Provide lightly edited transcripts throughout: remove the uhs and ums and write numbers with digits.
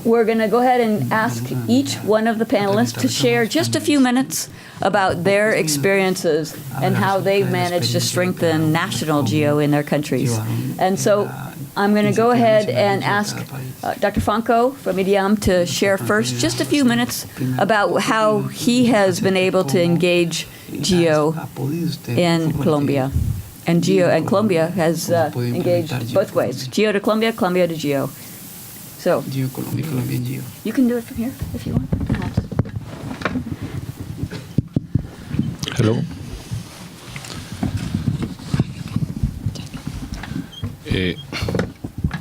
we're going to go ahead and ask each one of the panelists to share just a few minutes about their experiences and how they've managed to strengthen national GEO in their countries. And so I'm going to go ahead and ask Dr. Franco from IDEAM to share first just a few minutes about how he has been able to engage GEO in Colombia. And GEO and Colombia has engaged both ways, GEO to Colombia, Colombia to GEO. So GEO, Colombia, Colombia, and GEO. You can do it from here if you want. Hello.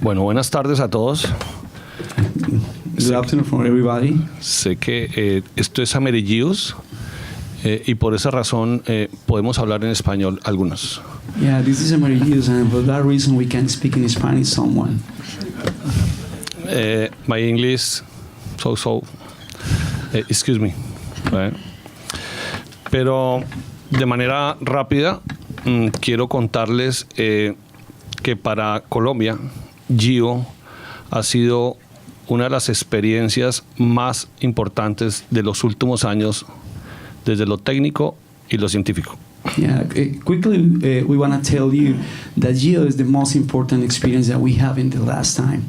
Bueno, buenas tardes a todos. Good afternoon from everybody. Sé que esto es AmeriGEOSS y por esa razón podemos hablar en español algunos. Yeah, this is AmeriGEOSS, and for that reason we can speak in Spanish someone. My English, excuse me. Pero de manera rápida quiero contarles que para Colombia, GEO ha sido una de las experiencias más importantes de los últimos años desde lo técnico y lo científico. Yeah, quickly we want to tell you that GEO is the most important experience that we have in the last time.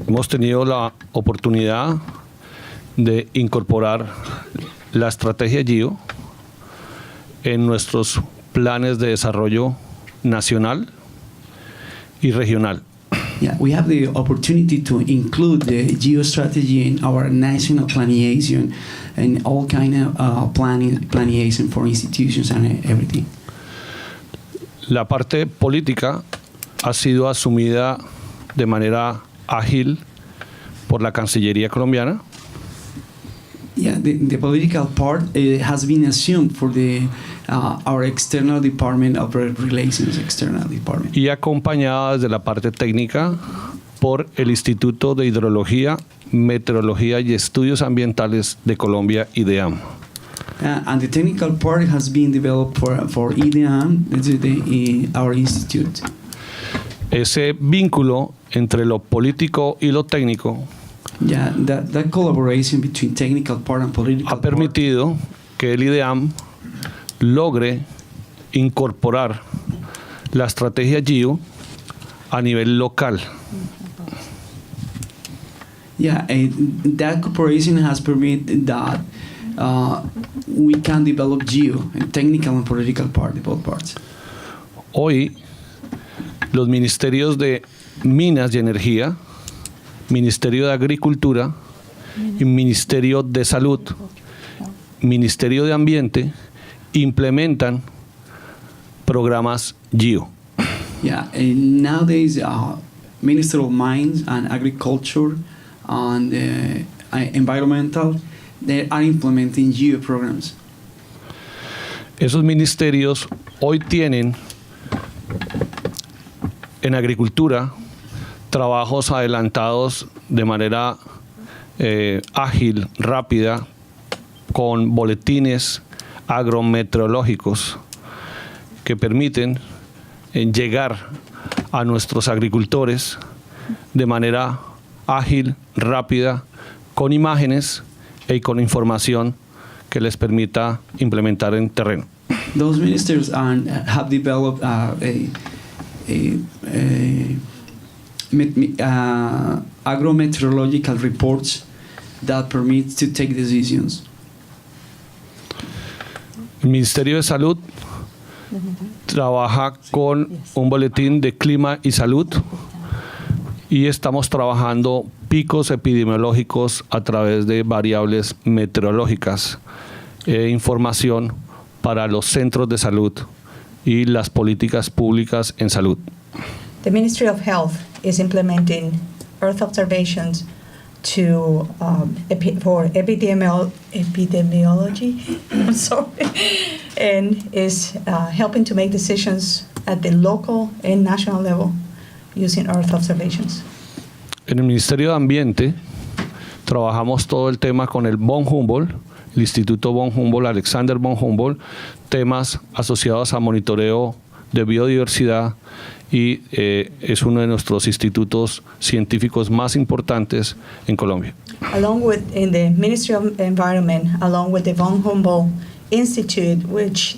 Hemos tenido la oportunidad de incorporar la estrategia GEO en nuestros planes de desarrollo nacional y regional. Yeah, we have the opportunity to include the GEO strategy in our national planning and all kind of planning for institutions and everything. La parte política ha sido asumida de manera ágil por la Cancillería colombiana. Yeah, the political part has been assumed for our external department of relations, external department. Y acompañada desde la parte técnica por el Instituto de Hidrología, Meteorología y Estudios Ambientales de Colombia, IDEAM. And the technical part has been developed for IDEAM, our institute. Ese vínculo entre lo político y lo técnico Yeah, that collaboration between technical part and political ha permitido que el IDEAM logre incorporar la estrategia GEO a nivel local. Yeah, that cooperation has permitted that we can develop GEO, and technical and political part, both parts. Hoy, los ministerios de Minas y Energía, Ministerio de Agricultura y Ministerio de Salud, Ministerio de Ambiente implementan programas GEO. Yeah, and nowadays Minister of Mines and Agriculture and Environmental, they are implementing GEO programs. Esos ministerios hoy tienen en agricultura trabajos adelantados de manera ágil, rápida, con boletines agrometeorológicos que permiten llegar a nuestros agricultores de manera ágil, rápida, con imágenes y con información que les permita implementar en terreno. Those ministers have developed agrometeorological reports that permit to take decisions. El Ministerio de Salud trabaja con un boletín de clima y salud y estamos trabajando picos epidemiológicos a través de variables meteorológicas, información para los centros de salud y las políticas públicas en salud. The Ministry of Health is implementing Earth observations for epidemiology, and is helping to make decisions at the local and national level using Earth observations. En el Ministerio de Ambiente trabajamos todo el tema con el von Humboldt, el Instituto von Humboldt, Alexander von Humboldt, temas asociados a monitoreo de biodiversidad y es uno de nuestros institutos científicos más importantes en Colombia. Along with in the Ministry of Environment, along with the Von Humboldt Institute, which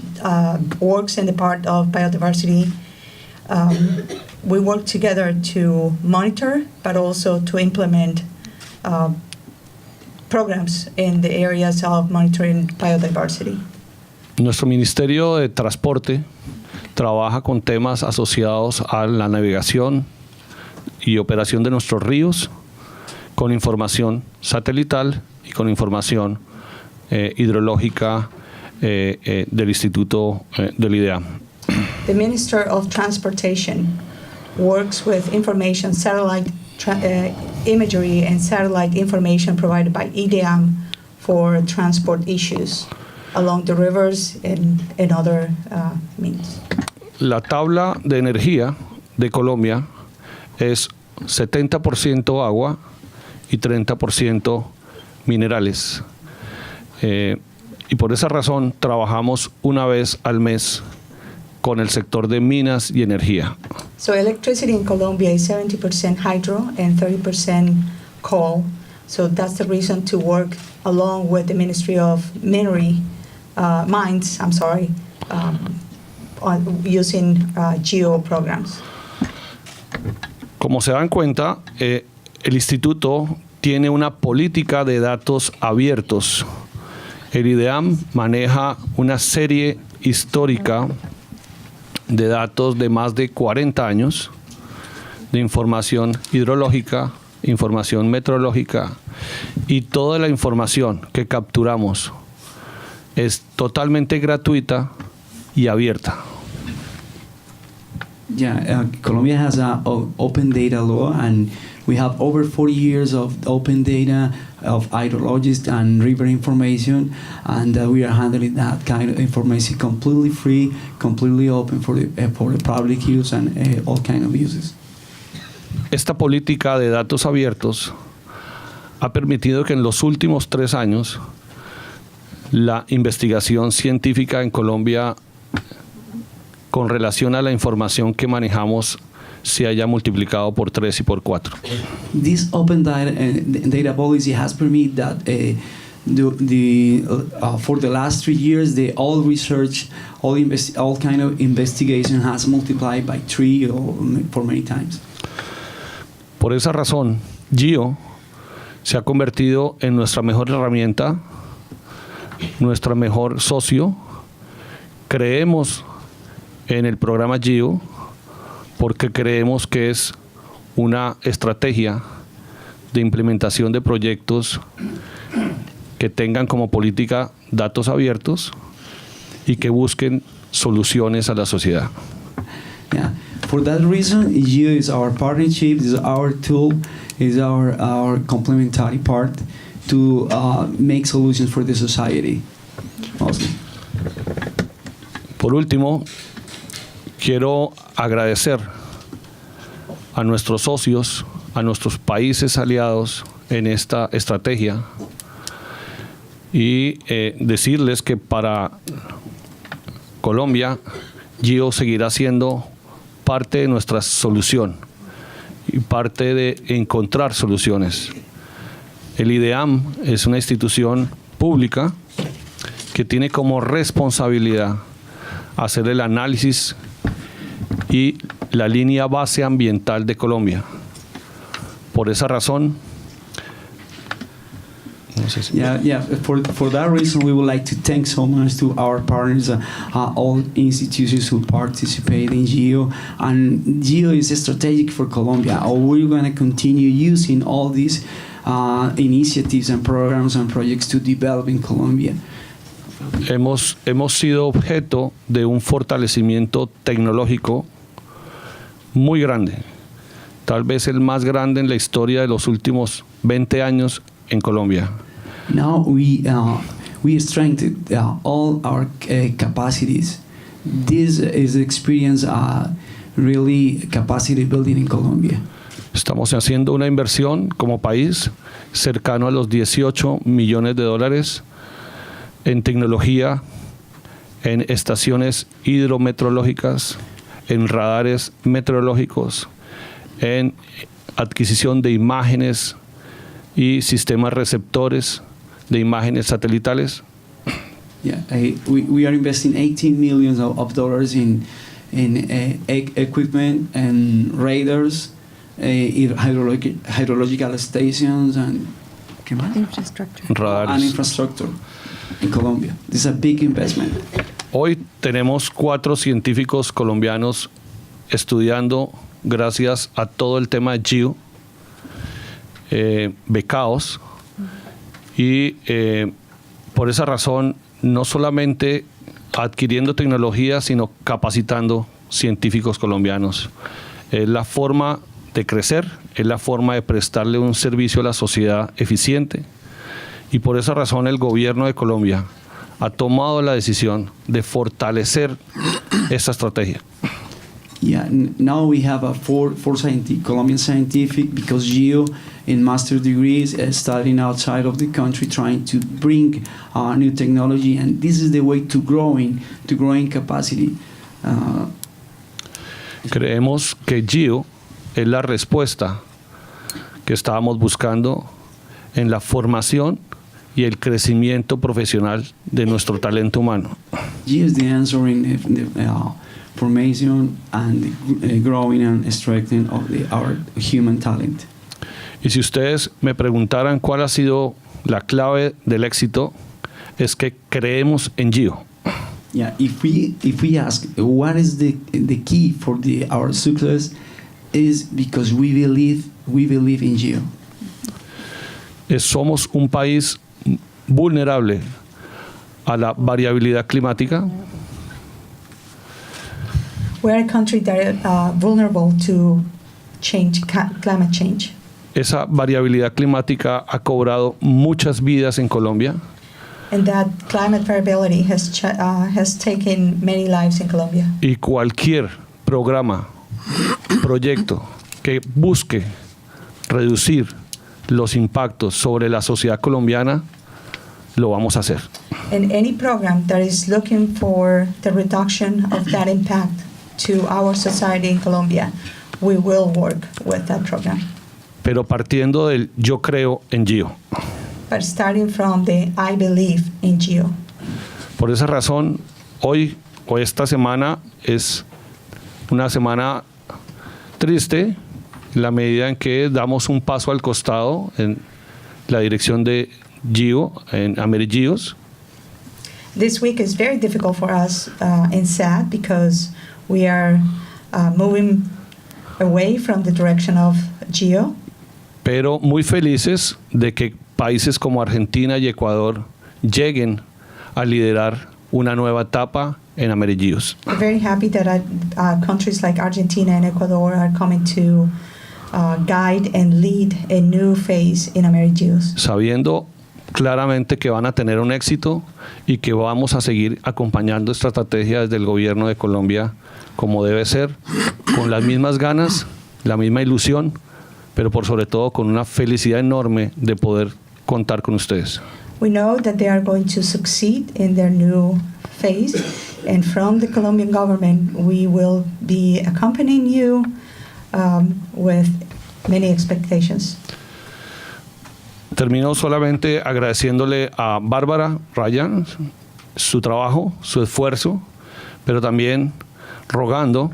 works in the part of biodiversity, we work together to monitor, but also to implement programs in the areas of monitoring biodiversity. Nuestro Ministerio de Transporte trabaja con temas asociados a la navegación y operación de nuestros ríos, con información satelital y con información hidrológica del Instituto del IDEAM. The Minister of Transportation works with information, satellite imagery and satellite information provided by IDEAM for transport issues along the rivers and other means. La tabla de energía de Colombia es 70% agua y 30% minerales. Y por esa razón trabajamos una vez al mes con el sector de minas y energía. So electricity in Colombia is 70% hydro and 30% coal. So that's the reason to work along with the Ministry of Mines, on using GEO programs. Como se dan cuenta, el instituto tiene una política de datos abiertos. El IDEAM maneja una serie histórica de datos de más de 40 años, de información hidrológica, información meteorológica, y toda la información que capturamos es totalmente gratuita y abierta. Colombia has an open data law, and we have over 40 years of open data of hydrologists and river information, and we are handling that kind of information completely free, completely open for the public use and all kind of uses. Esta política de datos abiertos ha permitido que en los últimos 3 años la investigación científica en Colombia con relación a la información que manejamos se haya multiplicado por 3 y por 4. This open data policy has permitted that for the last 3 years, all research, all kind of investigation has multiplied by 3 or for many times. Por esa razón, GEO se ha convertido en nuestra mejor herramienta, nuestro mejor socio. Creemos en el programa GEO porque creemos que es una estrategia de implementación de proyectos que tengan como política datos abiertos y que busquen soluciones a la sociedad. Yeah. For that reason, GEO is our partnership, is our tool, is our complementary part to make solutions for the society. Awesome. Por último, quiero agradecer a nuestros socios, a nuestros países aliados en esta estrategia y decirles que para Colombia, GEO seguirá siendo parte de nuestra solución y parte de encontrar soluciones. El IDEAM es una institución pública que tiene como responsabilidad hacer el análisis y la línea base ambiental de Colombia. Por esa razón, for that reason, we would like to thank so much to our partners, all institutions who participate in GEO. And GEO is strategic for Colombia. We're going to continue using all these initiatives and programs and projects to develop in Colombia. Hemos sido objeto de un fortalecimiento tecnológico muy grande, tal vez el más grande en la historia de los últimos 20 años en Colombia. Now we strengthened all our capacities. This is experience really capacity building in Colombia. Estamos haciendo una inversión como país cercano a los $18 millones en tecnología, en estaciones hidrometeorológicas, en radares meteorológicos, en adquisición de imágenes y sistemas receptores de imágenes satelitales. Yeah, we are investing $18 million of dollars in equipment and radars, hydrological stations, and Radares. infrastructure in Colombia. This is a big investment. Hoy tenemos 4 científicos colombianos estudiando, gracias a todo el tema de GEO, becados, y por esa razón no solamente adquiriendo tecnología, sino capacitando científicos colombianos. Es la forma de crecer, es la forma de prestarle un servicio a la sociedad eficiente, y por esa razón el gobierno de Colombia ha tomado la decisión de fortalecer esta estrategia. Yeah, now we have four Colombian scientific, because GEO in master degrees studying outside of the country, trying to bring new technology, and this is the way to growing capacity. Creemos que GEO es la respuesta que estábamos buscando en la formación y el crecimiento profesional de nuestro talento humano. GEO is the answer in the formation and the growing and strengthening of our human talent. Y si ustedes me preguntaran cuál ha sido la clave del éxito, es que creemos en GEO. Yeah, if we ask what is the key for our success, is because we believe in GEO. Somos un país vulnerable a la variabilidad climática. We are a country that is vulnerable to climate change. Esa variabilidad climática ha cobrado muchas vidas en Colombia. And that climate variability has taken many lives in Colombia. Y cualquier programa, proyecto que busque reducir los impactos sobre la sociedad colombiana, lo vamos a hacer. And any program that is looking for the reduction of that impact to our society in Colombia, we will work with that program. Pero partiendo del yo creo en GEO. But starting from the I believe in GEO. Por esa razón, hoy o esta semana es una semana triste, en la medida en que damos un paso al costado en la dirección de GEO, en AmeriGEOSS. This week is very difficult for us and sad, because we are moving away from the direction of GEO. Pero muy felices de que países como Argentina y Ecuador lleguen a liderar una nueva etapa en AmeriGEOSS. We're very happy that countries like Argentina and Ecuador are coming to guide and lead a new phase in AmeriGEOSS. Sabiendo claramente que van a tener un éxito y que vamos a seguir acompañando esta estrategia desde el gobierno de Colombia como debe ser, con las mismas ganas, la misma ilusión, pero por sobre todo con una felicidad enorme de poder contar con ustedes. We know that they are going to succeed in their new phase, and from the Colombian government, we will be accompanying you with many expectations. Termino solamente agradeciéndole a Bárbara Ryan su trabajo, su esfuerzo, pero también rogando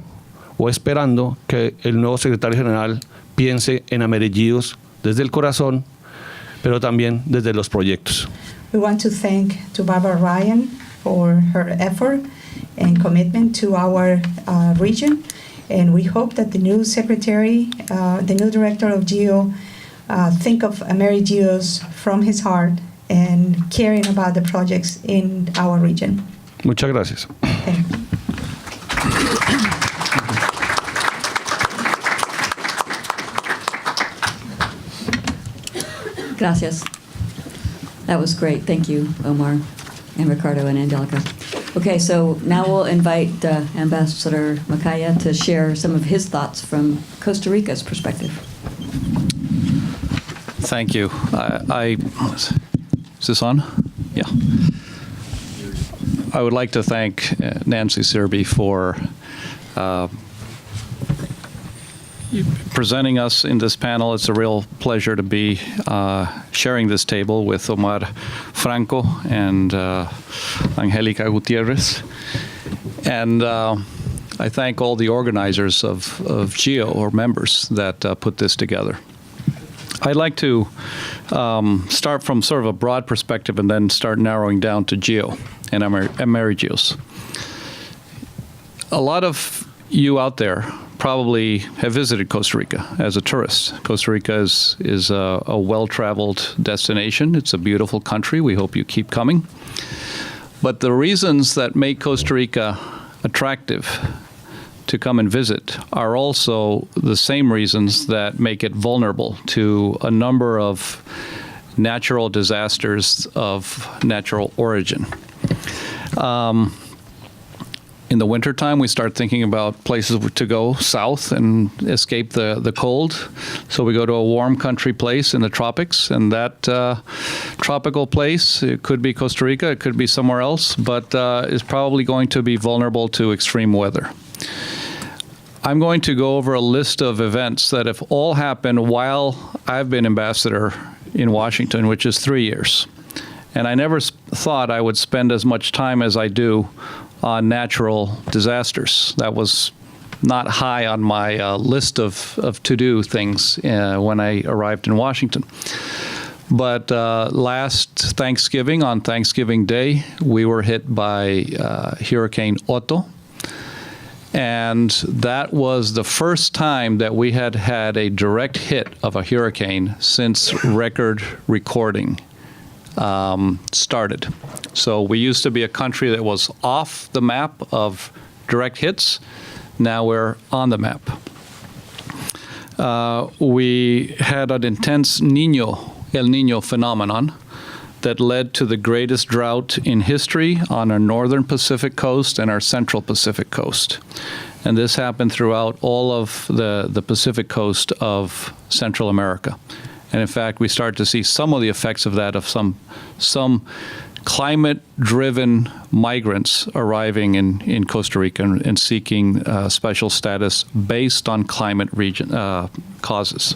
o esperando que el nuevo secretario general piense en AmeriGEOSS desde el corazón, pero también desde los proyectos. We want to thank to Barbara Ryan for her effort and commitment to our region, and we hope that the new secretary, the new director of GEO, think of AmeriGEOSS from his heart and caring about the projects in our region. Muchas gracias. Thank you. Gracias. That was great. Thank you, Omar and Ricardo and Angelica. Okay, so now we'll invite Ambassador Macaya to share some of his thoughts from Costa Rica's perspective. Thank you. Is this on? Yeah. I would like to thank Nancy Serby for presenting us in this panel. It's a real pleasure to be sharing this table with Omar Franco and Angelica Gutierrez. And I thank all the organizers of GEO, or members, that put this together. I'd like to start from sort of a broad perspective and then start narrowing down to GEO and AmeriGEOSS. A lot of you out there probably have visited Costa Rica as a tourist. Costa Rica is a well-traveled destination. It's a beautiful country. We hope you keep coming. But the reasons that make Costa Rica attractive to come and visit are also the same reasons that make it vulnerable to a number of natural disasters of natural origin. In the wintertime, we start thinking about places to go south and escape the cold. So we go to a warm country place in the tropics, and that tropical place, it could be Costa Rica, it could be somewhere else, but is probably going to be vulnerable to extreme weather. I'm going to go over a list of events that have all happened while I've been ambassador in Washington, which is 3 years. And I never thought I would spend as much time as I do on natural disasters. That was not high on my list of to-do things when I arrived in Washington. But last Thanksgiving, on Thanksgiving Day, we were hit by Hurricane Otto. And that was the first time that we had had a direct hit of a hurricane since record recording started. So we used to be a country that was off the map of direct hits. Now we're on the map. We had an intense El Niño phenomenon that led to the greatest drought in history on our northern Pacific coast and our central Pacific coast. And this happened throughout all of the Pacific coast of Central America. And in fact, we start to see some of the effects of that, of some climate-driven migrants arriving in Costa Rica and seeking special status based on climate causes.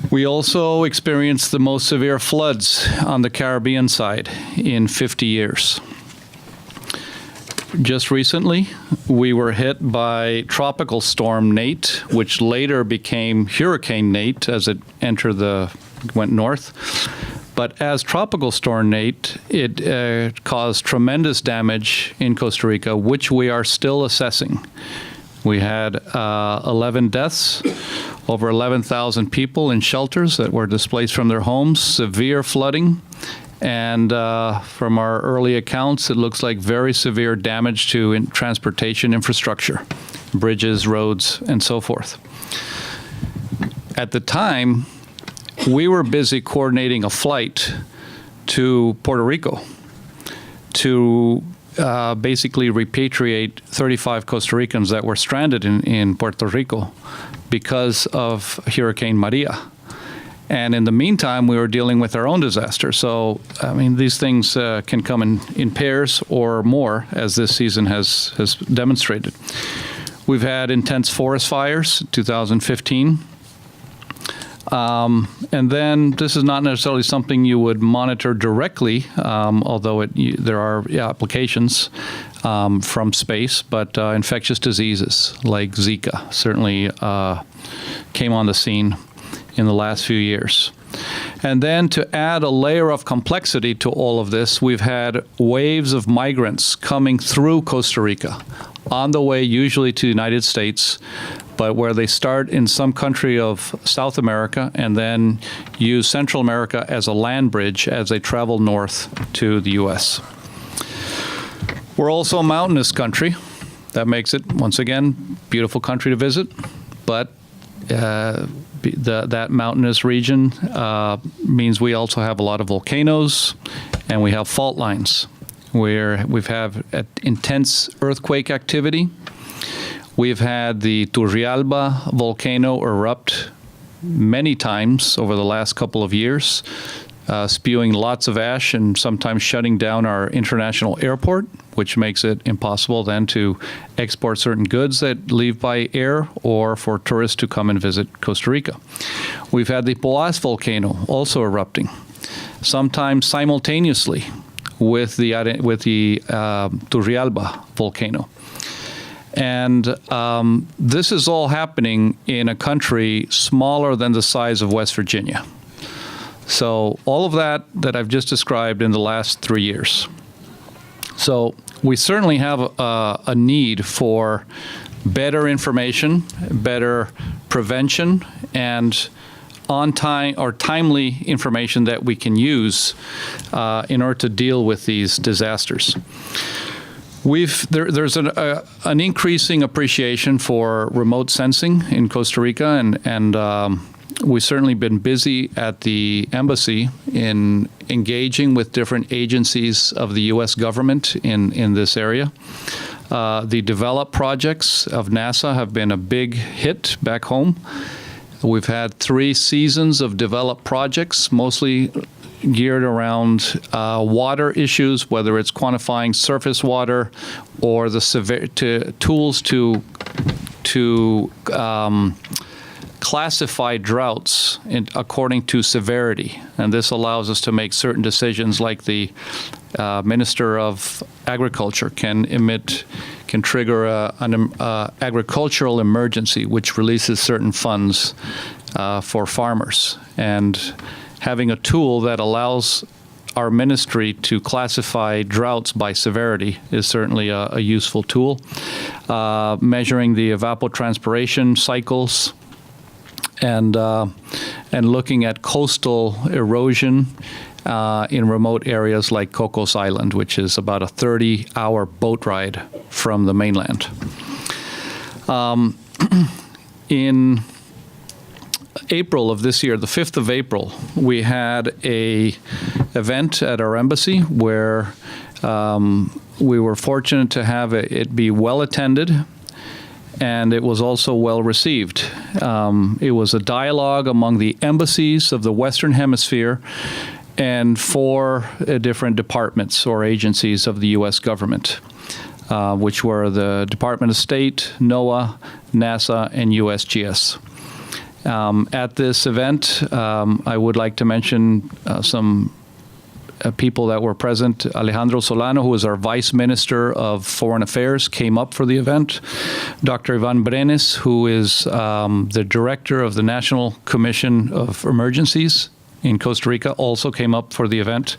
We also experienced the most severe floods on the Caribbean side in 50 years. Just recently, we were hit by Tropical Storm Nate, which later became Hurricane Nate as it went north. But as Tropical Storm Nate, it caused tremendous damage in Costa Rica, which we are still assessing. We had 11 deaths, over 11,000 people in shelters that were displaced from their homes, severe flooding, and from our early accounts, it looks like very severe damage to transportation infrastructure, bridges, roads, and so forth. At the time, we were busy coordinating a flight to Puerto Rico to basically repatriate 35 Costa Ricans that were stranded in Puerto Rico because of Hurricane Maria. And in the meantime, we were dealing with our own disaster. So, I mean, these things can come in pairs or more, as this season has demonstrated. We've had intense forest fires, 2015. And then this is not necessarily something you would monitor directly, although there are applications from space, but infectious diseases like Zika certainly came on the scene in the last few years. And then to add a layer of complexity to all of this, we've had waves of migrants coming through Costa Rica on the way usually to the United States, but where they start in some country of South America and then use Central America as a land bridge as they travel north to the U.S. We're also a mountainous country. That makes it, once again, beautiful country to visit, but that mountainous region means we also have a lot of volcanoes and we have fault lines where we've had intense earthquake activity. We've had the Turrialba volcano erupt many times over the last couple of years spewing lots of ash and sometimes shutting down our international airport, which makes it impossible then to export certain goods that leave by air or for tourists to come and visit Costa Rica. We've had the Poás volcano also erupting, sometimes simultaneously with the Turrialba volcano. And this is all happening in a country smaller than the size of West Virginia. So all of that I've just described in the last 3 years. So we certainly have a need for better information, better prevention, and on time or timely information that we can use in order to deal with these disasters. There's an increasing appreciation for remote sensing in Costa Rica, and we've certainly been busy at the embassy in engaging with different agencies of the U.S. government in this area. The develop projects of NASA have been a big hit back home. We've had 3 seasons of develop projects, mostly geared around water issues, whether it's quantifying surface water or the tools to classify droughts according to severity. And this allows us to make certain decisions, like the Minister of Agriculture can trigger an agricultural emergency, which releases certain funds for farmers. And having a tool that allows our ministry to classify droughts by severity is certainly a useful tool. Measuring the evapotranspiration cycles and looking at coastal erosion in remote areas like Cocos Island, which is about a 30-hour boat ride from the mainland. In April of this year, the 5th of April, we had an event at our embassy where we were fortunate to have it be well attended, and it was also well received. It was a dialogue among the embassies of the Western Hemisphere and 4 different departments or agencies of the U.S. government, which were the Department of State, NOAA, NASA, and USGS. At this event, I would like to mention some people that were present. Alejandro Solano, who is our Vice Minister of Foreign Affairs, came up for the event. Dr. Ivan Brenes, who is the Director of the National Commission of Emergencies in Costa Rica, also came up for the event.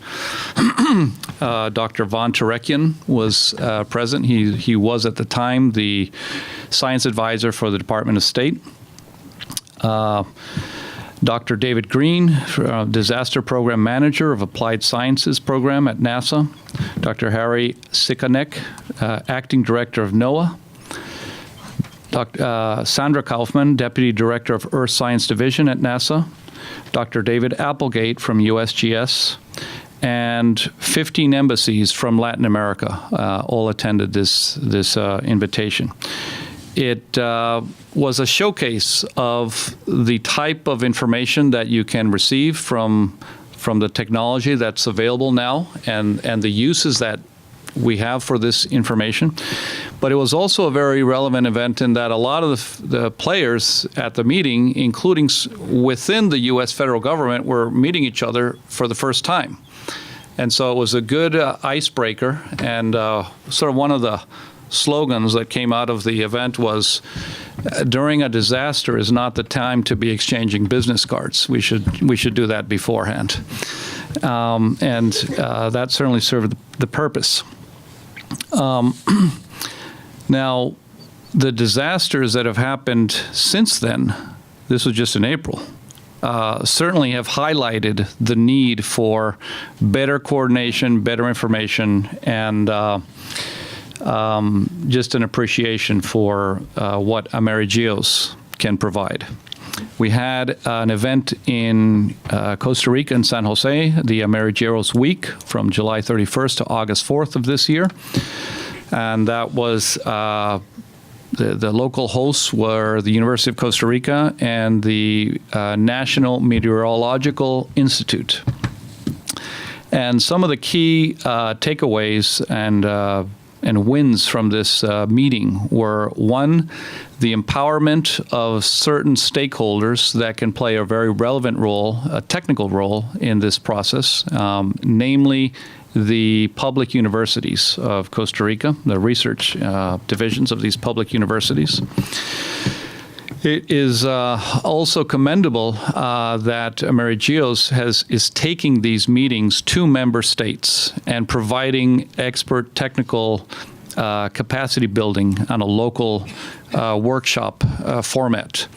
Dr. Von Terekian was present. He was at the time the Science Advisor for the Department of State. Dr. David Greene, Disaster Program Manager of Applied Sciences Program at NASA. Dr. Harry Sikanek, Acting Director of NOAA. Dr. Sandra Kaufman, Deputy Director of Earth Science Division at NASA. Dr. David Applegate from USGS. And 15 embassies from Latin America all attended this invitation. It was a showcase of the type of information that you can receive from the technology that's available now and the uses that we have for this information. But it was also a very relevant event in that a lot of the players at the meeting, including within the U.S. federal government, were meeting each other for the first time. And so it was a good icebreaker, and sort of one of the slogans that came out of the event was, during a disaster is not the time to be exchanging business cards. We should do that beforehand. And that certainly served the purpose. Now, the disasters that have happened since then, this was just in April, certainly have highlighted the need for better coordination, better information, and just an appreciation for what AmeriGEOSS can provide. We had an event in Costa Rica and San Jose, the AmeriGEOSS Week, from July 31st to August 4th of this year. And that was, the local hosts were the University of Costa Rica and the National Meteorological Institute. And some of the key takeaways and wins from this meeting were, one, the empowerment of certain stakeholders that can play a very relevant role, a technical role in this process, namely the public universities of Costa Rica, the research divisions of these public universities. It is also commendable that AmeriGEOSS is taking these meetings to member states and providing expert technical capacity building on a local workshop format,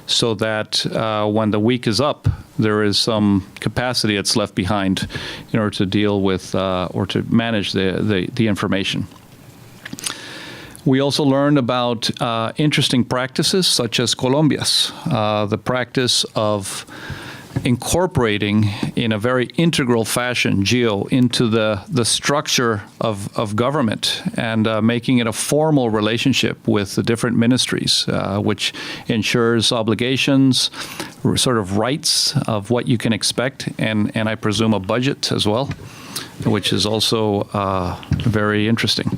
so that when the week is up, there is some capacity that's left behind in order to deal with or to manage the information. We also learned about interesting practices such as Colombia's, the practice of incorporating in a very integral fashion GEO into the structure of government and making it a formal relationship with the different ministries, which ensures obligations, sort of rights of what you can expect, and I presume a budget as well, which is also very interesting.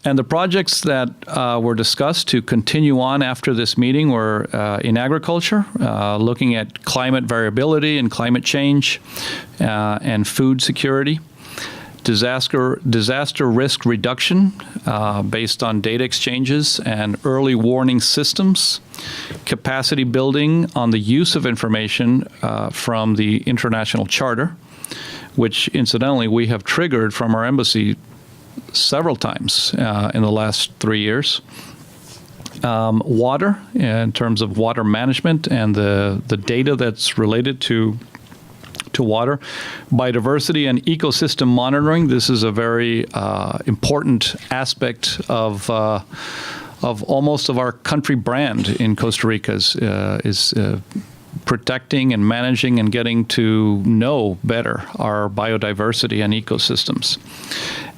And the projects that were discussed to continue on after this meeting were in agriculture, looking at climate variability and climate change, and food security, disaster risk reduction based on data exchanges and early warning systems, capacity building on the use of information from the International Charter, which incidentally we have triggered from our embassy several times in the last 3 years. Water, in terms of water management and the data that's related to water. Biodiversity and ecosystem monitoring. This is a very important aspect of almost of our country brand in Costa Rica is protecting and managing and getting to know better our biodiversity and ecosystems.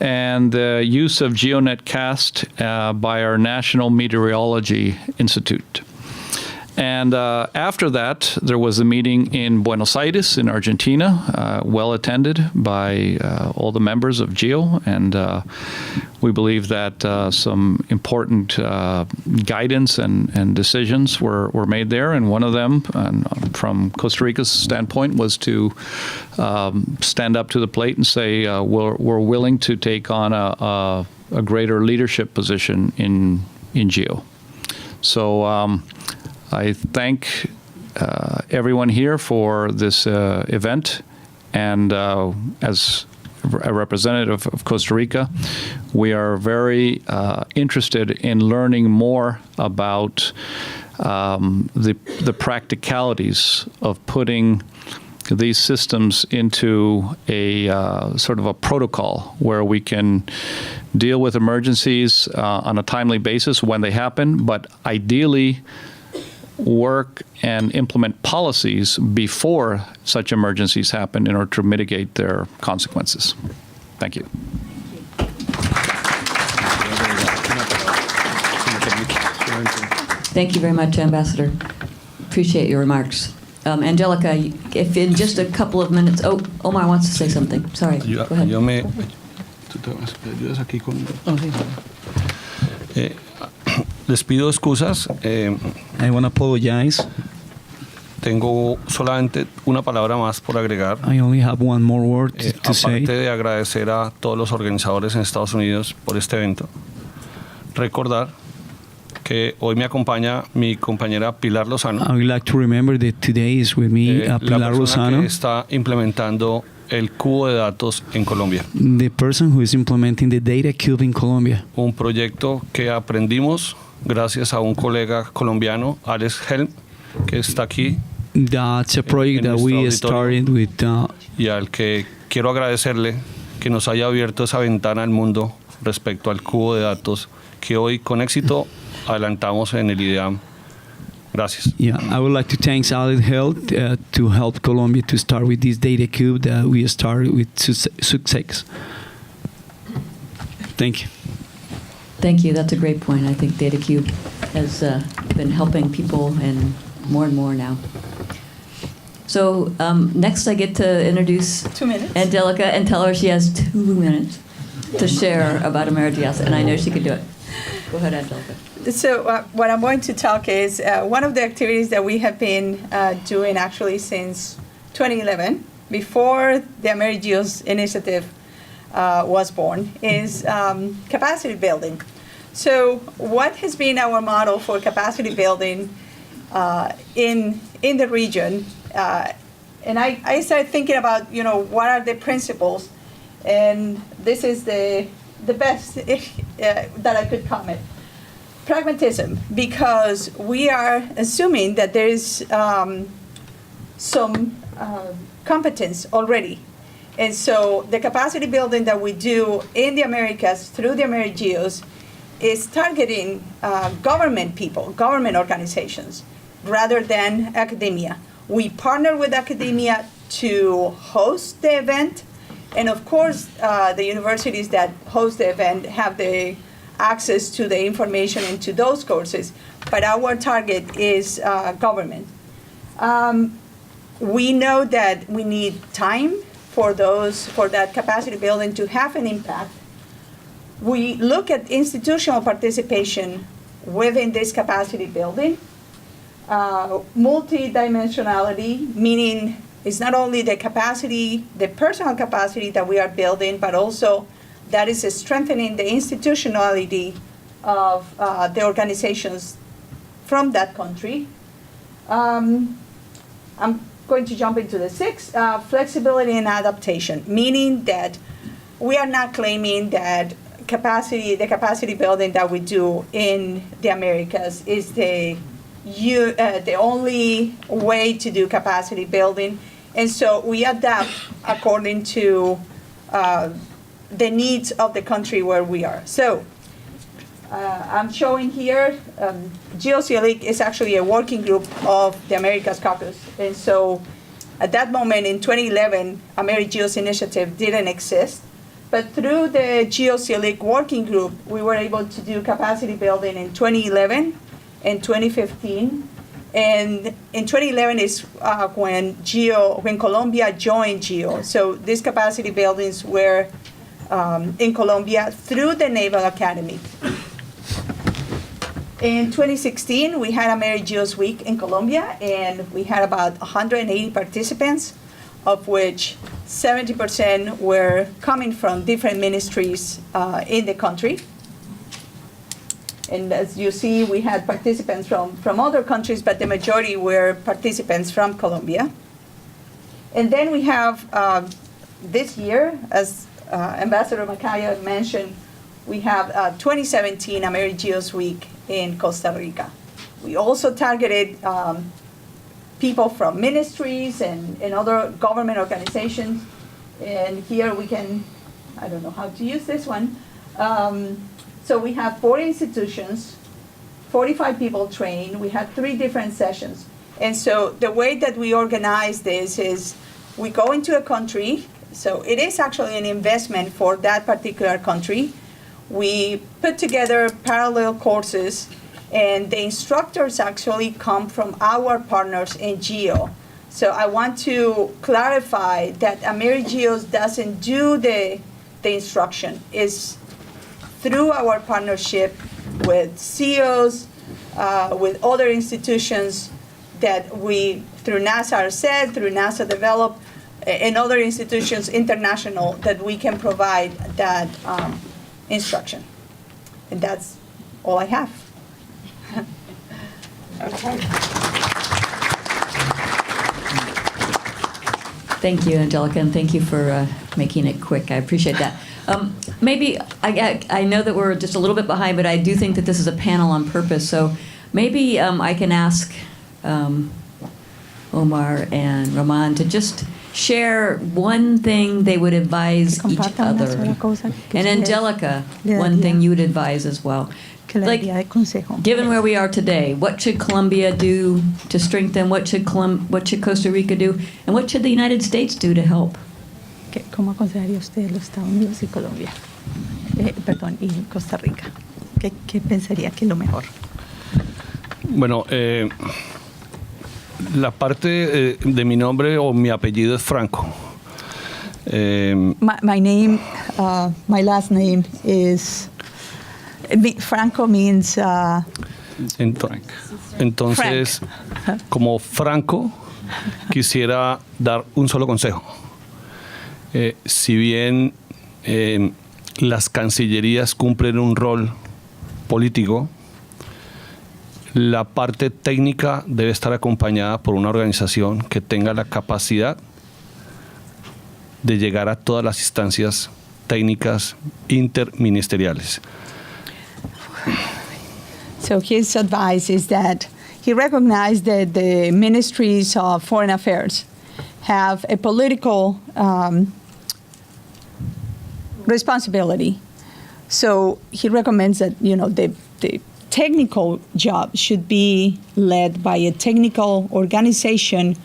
And the use of GeoNetcast by our National Meteorology Institute. And after that, there was a meeting in Buenos Aires in Argentina, well attended by all the members of GEO, and we believe that some important guidance and decisions were made there, and one of them, from Costa Rica's standpoint, was to stand up to the plate and say we're willing to take on a greater leadership position in GEO. So I thank everyone here for this event, and as a representative of Costa Rica, we are very interested in learning more about the practicalities of putting these systems into a sort of a protocol where we can deal with emergencies on a timely basis when they happen, but ideally work and implement policies before such emergencies happen in order to mitigate their consequences. Thank you. Thank you very much, Ambassador. Appreciate your remarks. Angelica, if in just a couple of minutes, Omar wants to say something. Sorry, go ahead. Les pido excusas. I want to apologize. Tengo solamente una palabra más por agregar. I only have one more word to say. Aparte de agradecer a todos los organizadores en Estados Unidos por este evento, recordar que hoy me acompaña mi compañera Pilar Lozano. I would like to remember that today is with me Pilar la persona Lozano, que está implementando el cubo de datos en Colombia. the person who is implementing the data cube in Colombia. Un proyecto que aprendimos gracias a un colega colombiano, Alex Helm, que está aquí. That's a project that we started with. Y al que quiero agradecerle que nos haya abierto esa ventana al mundo respecto al cubo de datos que hoy con éxito adelantamos en el IDEAM. Gracias. Yeah, I would like to thank Allied Health to help Colombia to start with this data cube that we started with success. Thank you. Thank you. That's a great point. I think DataCube has been helping people and more now. So next I get to introduce 2 minutes. Angelica and tell her she has 2 minutes to share about AmeriGEOSS, and I know she can do it. Go ahead, Angelica. So what I'm going to talk is one of the activities that we have been doing actually since 2011, before the AmeriGEOSS initiative was born, is capacity building. So what has been our model for capacity building in the region? And I started thinking about, what are the principles, and this is the best that I could comment. Pragmatism, because we are assuming that there is some competence already. And so the capacity building that we do in the Americas through the AmeriGEOSS is targeting government people, government organizations, rather than academia. We partner with academia to host the event, and of course, the universities that host the event have the access to the information and to those courses, but our target is government. We know that we need time for that capacity building to have an impact. We look at institutional participation within this capacity building. Multidimensionality, meaning it's not only the capacity, the personal capacity that we are building, but also that is strengthening the institutionality of the organizations from that country. I'm going to jump into the 6th, flexibility and adaptation, meaning that we are not claiming that the capacity building that we do in the Americas is the only way to do capacity building. And so we adapt according to the needs of the country where we are. So I'm showing here, GEOSS is actually a working group of the Americas Caucus. And so at that moment in 2011, AmeriGEOSS initiative didn't exist. But through the GEOSS working group, we were able to do capacity building in 2011 and 2015. And in 2011 is when Colombia joined GEO. So these capacity buildings were in Colombia through the Naval Academy. In 2016, we had AmeriGEOSS Week in Colombia, and we had about 180 participants, of which 70% were coming from different ministries in the country. And as you see, we had participants from other countries, but the majority were participants from Colombia. And then we have this year, as Ambassador Macaya mentioned, we have 2017 AmeriGEOSS Week in Costa Rica. We also targeted people from ministries and other government organizations. And here we can, I don't know how to use this one. So we have 4 institutions, 45 people trained. We had 3 different sessions. And so the way that we organize this is we go into a country. So it is actually an investment for that particular country. We put together parallel courses, and the instructors actually come from our partners in GEO. So I want to clarify that AmeriGEOSS doesn't do the instruction. It's through our partnership with CEOs, with other institutions that we, through NASA said, through NASA Develop, and other institutions international, that we can provide that instruction. And that's all I have. Okay. Thank you, Angelica, and thank you for making it quick. I appreciate that. Maybe, I know that we're just a little bit behind, but I do think that this is a panel on purpose. So maybe I can ask Omar and Roman to just share one thing they would advise each other. And Angelica, one thing you would advise as well. Like, given where we are today, what should Colombia do to strengthen? What should Costa Rica do? And what should the United States do to help? ¿Cómo aconsejaría usted los Estados Unidos y Colombia? Y Costa Rica. ¿Qué pensaría que es lo mejor? Bueno, La parte de mi nombre o mi apellido es Franco. My name, my last name is Franco means Entonces, como Franco, quisiera dar un solo consejo. Si bien las cancillerías cumplen un rol político, la parte técnica debe estar acompañada por una organización que tenga la capacidad de llegar a todas las instancias técnicas interministeriales. So his advice is that he recognized that the ministries of foreign affairs have a political responsibility. So he recommends that the technical job should be led by a technical organization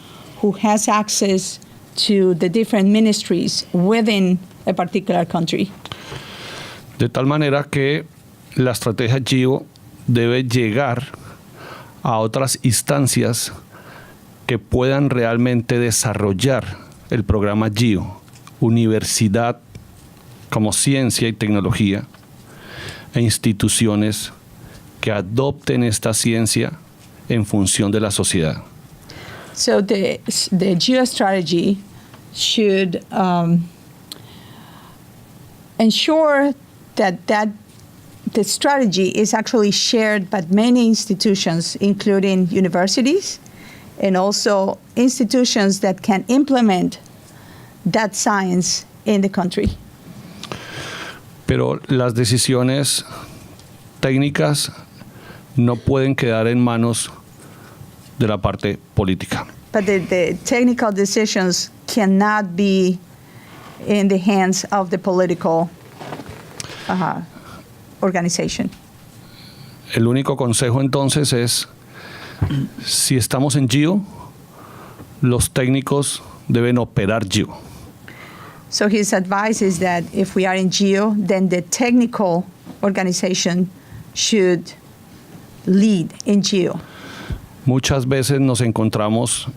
who has access to the different ministries within a particular country. De tal manera que la estrategia GEO debe llegar a otras instancias que puedan realmente desarrollar el programa GEO, universidad como ciencia y tecnología, e instituciones que adopten esta ciencia en función de la sociedad. So the GEO strategy should ensure that the strategy is actually shared by many institutions, including universities, and also institutions that can implement that science in the country. Pero las decisiones técnicas no pueden quedar en manos de la parte política. But the technical decisions cannot be in the hands of the political organization. El único consejo entonces es, si estamos en GEO, los técnicos deben operar GEO. So his advice is that if we are in GEO, then the technical organization should lead in GEO. Muchas veces nos encontramos,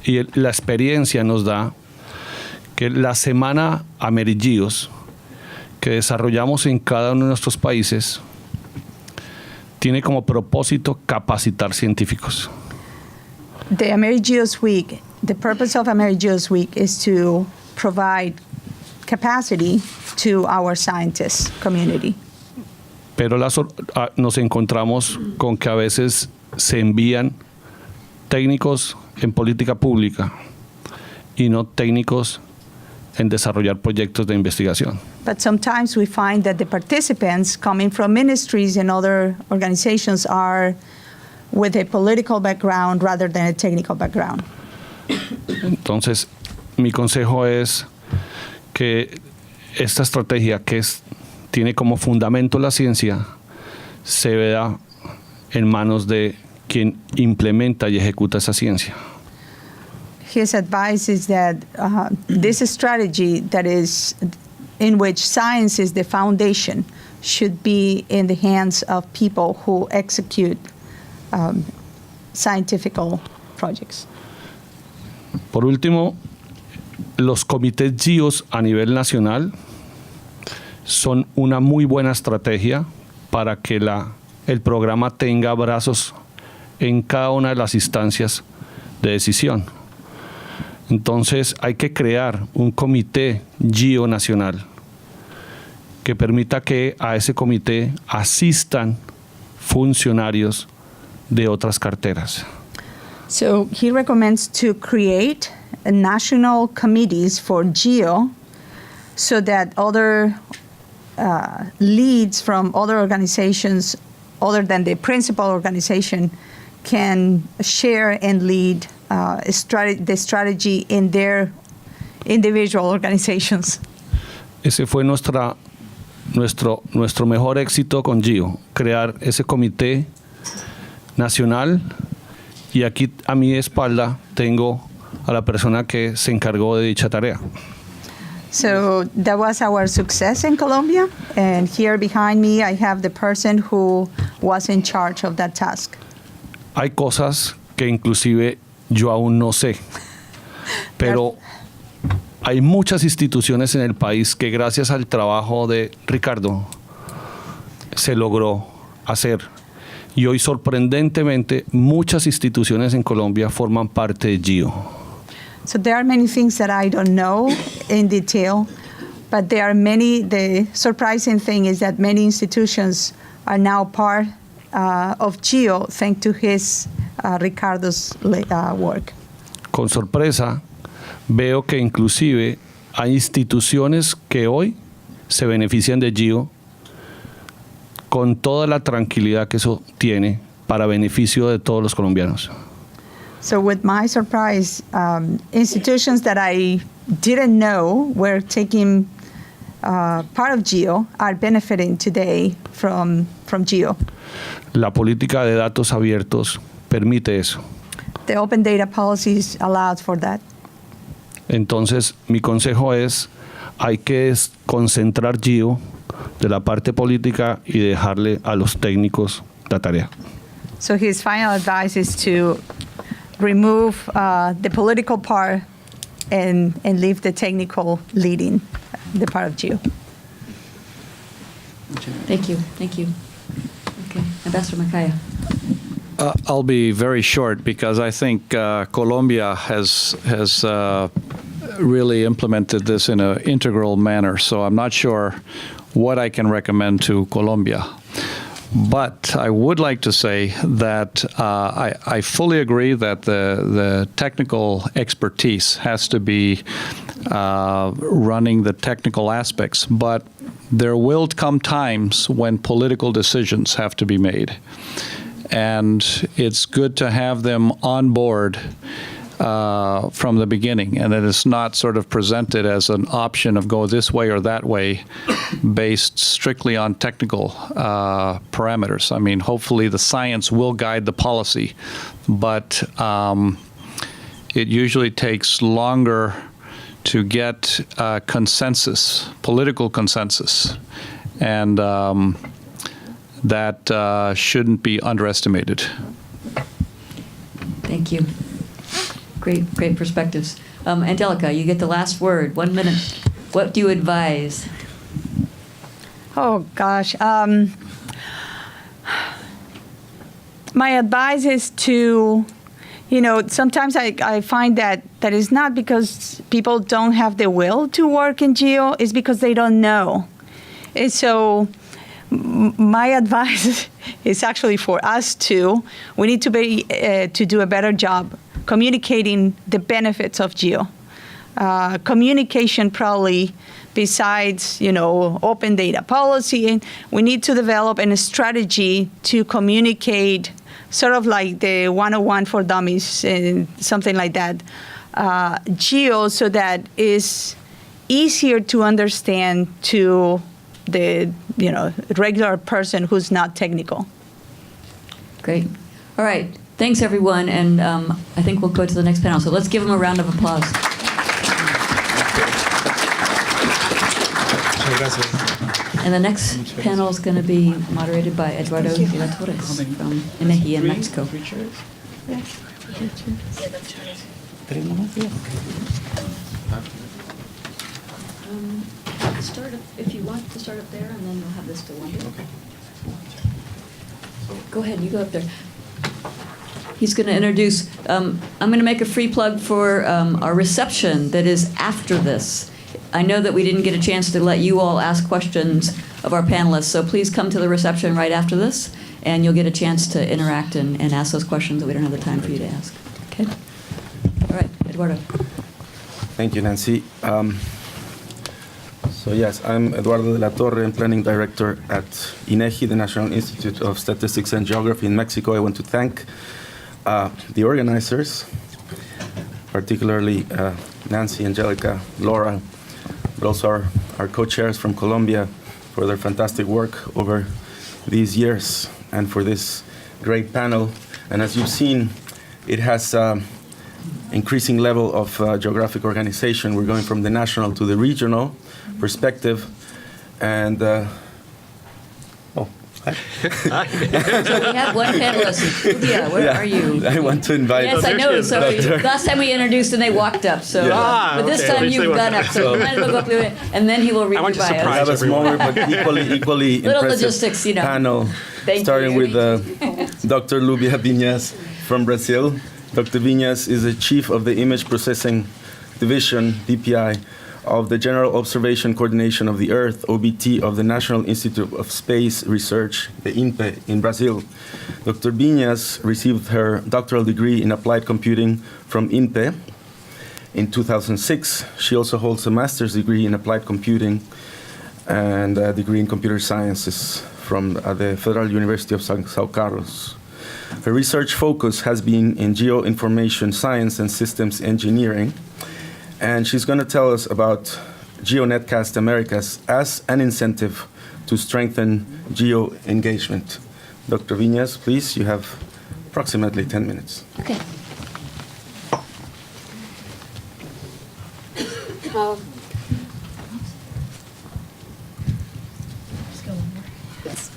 y la experiencia nos da, que la semana AmeriGEOSS que desarrollamos en cada uno de nuestros países tiene como propósito capacitar científicos. The AmeriGEOSS Week, the purpose of AmeriGEOSS Week is to provide capacity to our scientist community. Pero nos encontramos con que a veces se envían técnicos en política pública y no técnicos en desarrollar proyectos de investigación. But sometimes we find that the participants coming from ministries and other organizations are with a political background rather than a technical background. Entonces, mi consejo es que esta estrategia tiene como fundamento la ciencia se vea en manos de quien implementa y ejecuta esa ciencia. His advice is that this strategy that is in which science is the foundation should be in the hands of people who execute scientific projects. Por último, los comités GEOS a nivel nacional son una muy buena estrategia para que el programa tenga brazos en cada una de las instancias de decisión. Entonces hay que crear un comité GEO nacional que permita que a ese comité asistan funcionarios de otras carteras. So he recommends to create national committees for GEO so that other leads from other organizations other than the principal organization can share and lead the strategy in their individual organizations. Ese fue nuestro mejor éxito con GEO, crear ese comité nacional, y aquí a mi espalda tengo a la persona que se encargó de dicha tarea. So that was our success in Colombia, and here behind me I have the person who was in charge of that task. Hay cosas que inclusive Yo aún no sé. Pero hay muchas instituciones en el país que gracias al trabajo de Ricardo se logró hacer. Y hoy sorprendentemente muchas instituciones en Colombia forman parte de GEO. So there are many things that I don't know in detail, but there are many. The surprising thing is that many institutions are now part of GEO thanks to Ricardo's work. Con sorpresa veo que inclusive hay instituciones que hoy se benefician de GEO con toda la tranquilidad que eso tiene para beneficio de todos los colombianos. So with my surprise, institutions that I didn't know were taking part of GEO are benefiting today from GEO. La política de datos abiertos permite eso. The open data policies allowed for that. Entonces, mi consejo es, hay que concentrar GEO de la parte política y dejarle a los técnicos la tarea. So his final advice is to remove the political part and leave the technical leading the part of GEO. Thank you. Okay, Ambassador Macaya. I'll be very short because I think Colombia has really implemented this in an integral manner. So I'm not sure what I can recommend to Colombia. But I would like to say that I fully agree that the technical expertise has to be running the technical aspects, but there will come times when political decisions have to be made. And it's good to have them on board from the beginning, and that it's not sort of presented as an option of go this way or that way based strictly on technical parameters. I mean, hopefully the science will guide the policy, but it usually takes longer to get consensus, political consensus, and that shouldn't be underestimated. Thank you. Great perspectives. Angelica, you get the last word. 1 minute. What do you advise? Oh, gosh. My advice is to, sometimes I find that it's not because people don't have the will to work in GEO, it's because they don't know. And so my advice is actually for us too. We need to do a better job communicating the benefits of GEO. Communication probably, besides open data policy, we need to develop a strategy to communicate, sort of like the 101 for dummies, something like that, GEO, so that is easier to understand to the regular person who's not technical. Great. All right. Thanks, everyone. And I think we'll go to the next panel. So let's give them a round of applause. And the next panel is going to be moderated by Eduardo de la Torres from INEGI in Mexico. If you want to start up there, and then we'll have this to London. Okay. Go ahead, you go up there. He's going to introduce, I'm going to make a free plug for our reception that is after this. I know that we didn't get a chance to let you all ask questions of our panelists, so please come to the reception right after this, and you'll get a chance to interact and ask those questions that we don't have the time for you to ask. Okay? All right, Eduardo. Thank you, Nancy. So yes, I'm Eduardo de la Torre, I'm Planning Director at INEGI, the National Institute of Statistics and Geography in Mexico. I want to thank the organizers, particularly Nancy, Angelica, Laura, but also our co-chairs from Colombia for their fantastic work over these years and for this great panel. And as you've seen, it has increasing level of geographic organization. We're going from the national to the regional perspective. And, So we have one panelist. Rubia, where are you? I want to invite. Yes, I know. So last time we introduced and they walked up. So, but this time you've gone up. So you might as well go through it, and then he will read your bio. I have a smaller but equally Little impressive logistics, you know. panel, Thank starting you. with Dr. Lubia Vinhas from Brazil. Dr. Vinhas is the chief of the Image Processing Division, DPI, of the General Observation Coordination of the Earth, OBT, of the National Institute of Space Research, the INPE, in Brazil. Dr. Vinhas received her doctoral degree in applied computing from INPE in 2006. She also holds a master's degree in applied computing and a degree in computer sciences from the Federal University of São Carlos. Her research focus has been in geoinformation science and systems engineering, and she's going to tell us about GeoNetcast Americas as an incentive to strengthen geo engagement. Dr. Vinhas, please, you have approximately 10 minutes. Okay. Yes.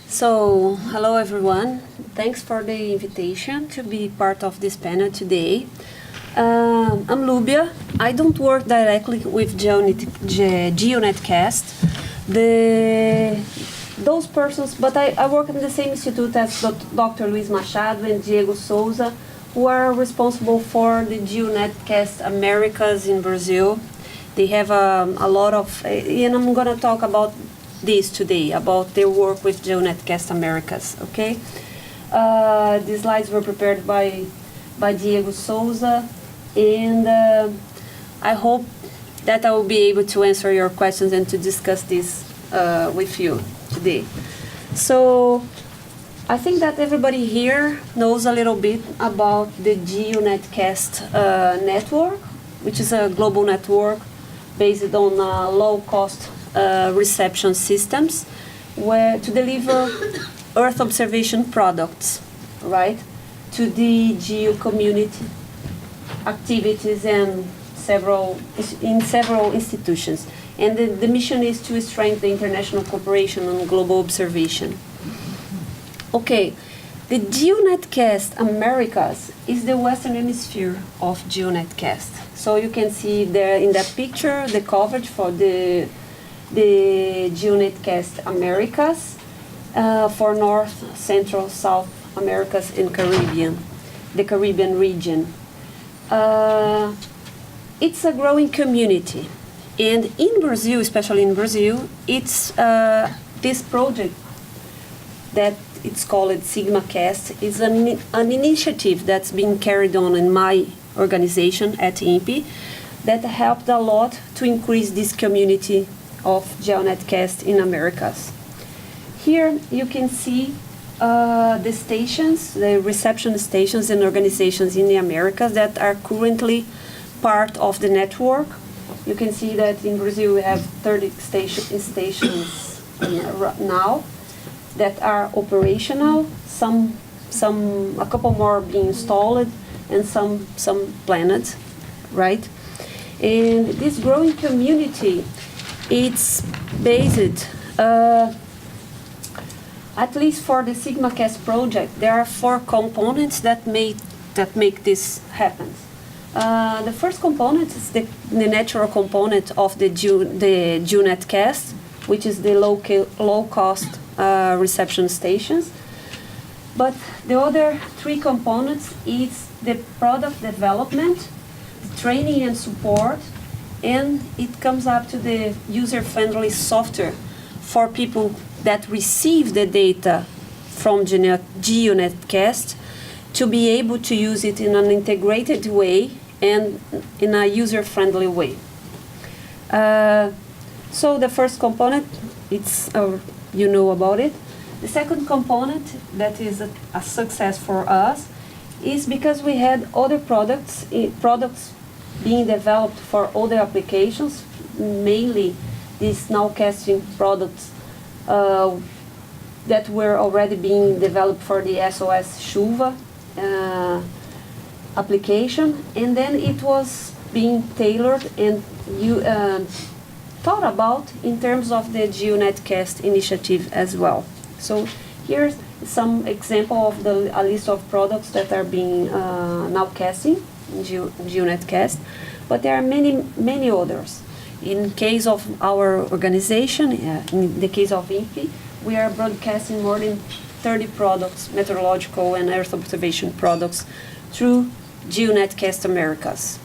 So, hello everyone. Thanks for the invitation to be part of this panel today. I'm Lubia. I don't work directly with GeoNetcast. Those persons, but I work in the same institute as Dr. Luis Machado and Diego Souza, who are responsible for the GeoNetcast Americas in Brazil. They have a lot of, and I'm going to talk about this today, about their work with GeoNetcast Americas, okay? The slides were prepared by Diego Souza, and I hope that I will be able to answer your questions and to discuss this with you today. So I think that everybody here knows a little bit about the GeoNetcast network, which is a global network based on low-cost reception systems where to deliver Earth observation products, right, to the geo community activities and several institutions. And the mission is to strengthen the international cooperation on global observation. Okay, the GeoNetcast Americas is the Western Hemisphere of GeoNetcast. So you can see there in that picture the coverage for the GeoNetcast Americas for North, Central, South Americas and Caribbean, the Caribbean region. It's a growing community. And in Brazil, especially in Brazil, it's this project that it's called SigmaCast is an initiative that's being carried on in my organization at INPE that helped a lot to increase this community of GeoNetcast in Americas. Here you can see the stations, the reception stations and organizations in the Americas that are currently part of the network. You can see that in Brazil we have 30 stations now that are operational, a couple more being installed, and some planned, right? And this growing community, it's based, at least for the SigmaCast project, there are 4 components that make this happen. The first component is the natural component of the GeoNetcast, which is the low-cost reception stations. But the other 3 components is the product development, training and support, and it comes up to the user-friendly software for people that receive the data from GeoNetcast to be able to use it in an integrated way and in a user-friendly way. So the first component, you know about it. The second component that is a success for us is because we had other products being developed for other applications, mainly these nowcasting products that were already being developed for the SOS Chuva application, and then it was being tailored and thought about in terms of the GeoNetcast initiative as well. So here's some example of a list of products that are being now casting in GeoNetCast, but there are many others. In case of our organization, in the case of INPE, we are broadcasting more than 30 products, meteorological and Earth observation products, through GeoNetCast Americas.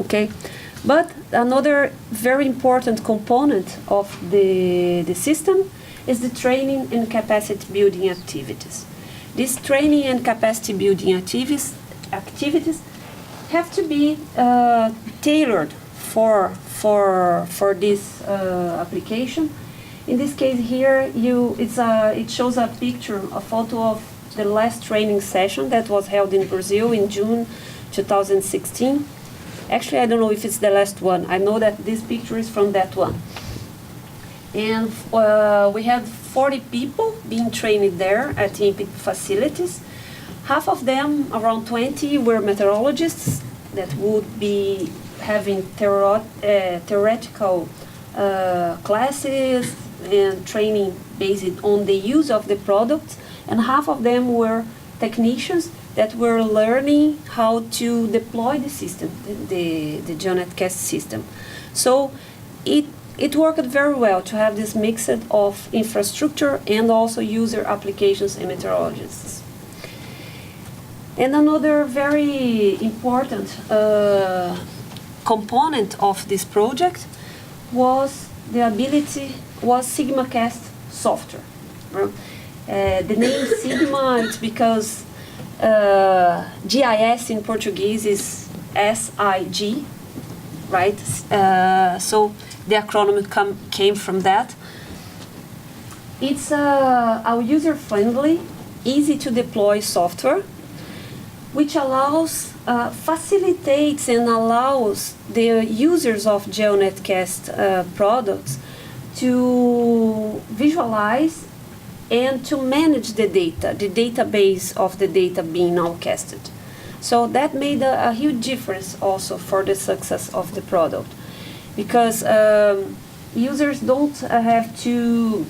Okay, but another very important component of the system is the training and capacity building activities. These training and capacity building activities have to be tailored for this application. In this case here, it shows a picture, a photo of the last training session that was held in Brazil in June 2016. Actually, I don't know if it's the last one. I know that this picture is from that one. And we had 40 people being trained there at INPE facilities. Half of them, around 20, were meteorologists that would be having theoretical classes and training based on the use of the products, and half of them were technicians that were learning how to deploy the system, the GeoNetCast system. So it worked very well to have this mix of infrastructure and also user applications and meteorologists. And another very important component of this project was SigmaCast software. The name Sigma, it's because GIS in Portuguese is SIG, right? So the acronym came from that. It's a user-friendly, easy to deploy software, which facilitates and allows the users of GeoNetCast products to visualize and to manage the data, the database of the data being now casted. So that made a huge difference also for the success of the product, because users don't have to.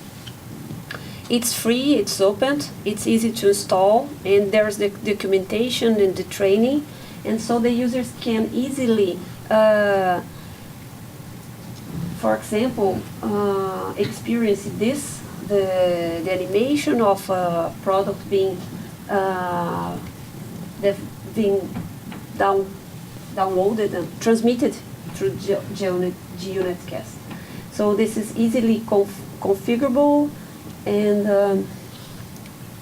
It's free, it's open, it's easy to install, and there's the documentation and the training, and so the users can easily, for example, experience the animation of a product being downloaded and transmitted through GeoNetCast. So this is easily configurable, and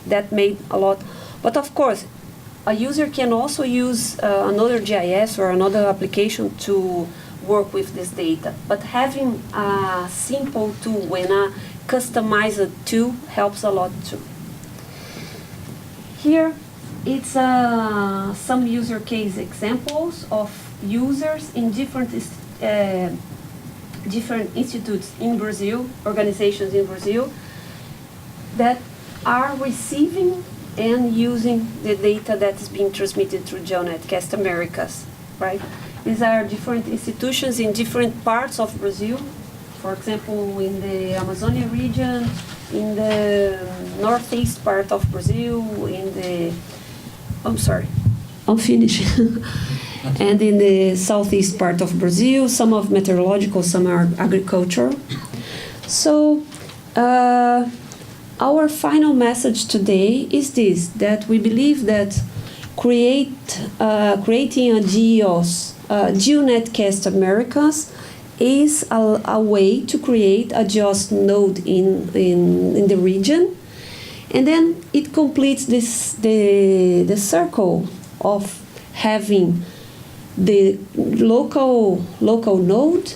that made a lot. But of course, a user can also use another GIS or another application to work with this data. But having a simple tool and a customized tool helps a lot too. Here, it's some user case examples of users in different institutes in Brazil, organizations in Brazil, that are receiving and using the data that is being transmitted through GeoNetCast Americas, right? These are different institutions in different parts of Brazil. For example, in the Amazonia region, in the northeast part of Brazil, I'm finished. And in the southeast part of Brazil, some of meteorological, some are agricultural. So, our final message today is this, that we believe that creating a GEOSS, GeoNetCast Americas, is a way to create a GEOSS node in the region, and then it completes the circle of having the local node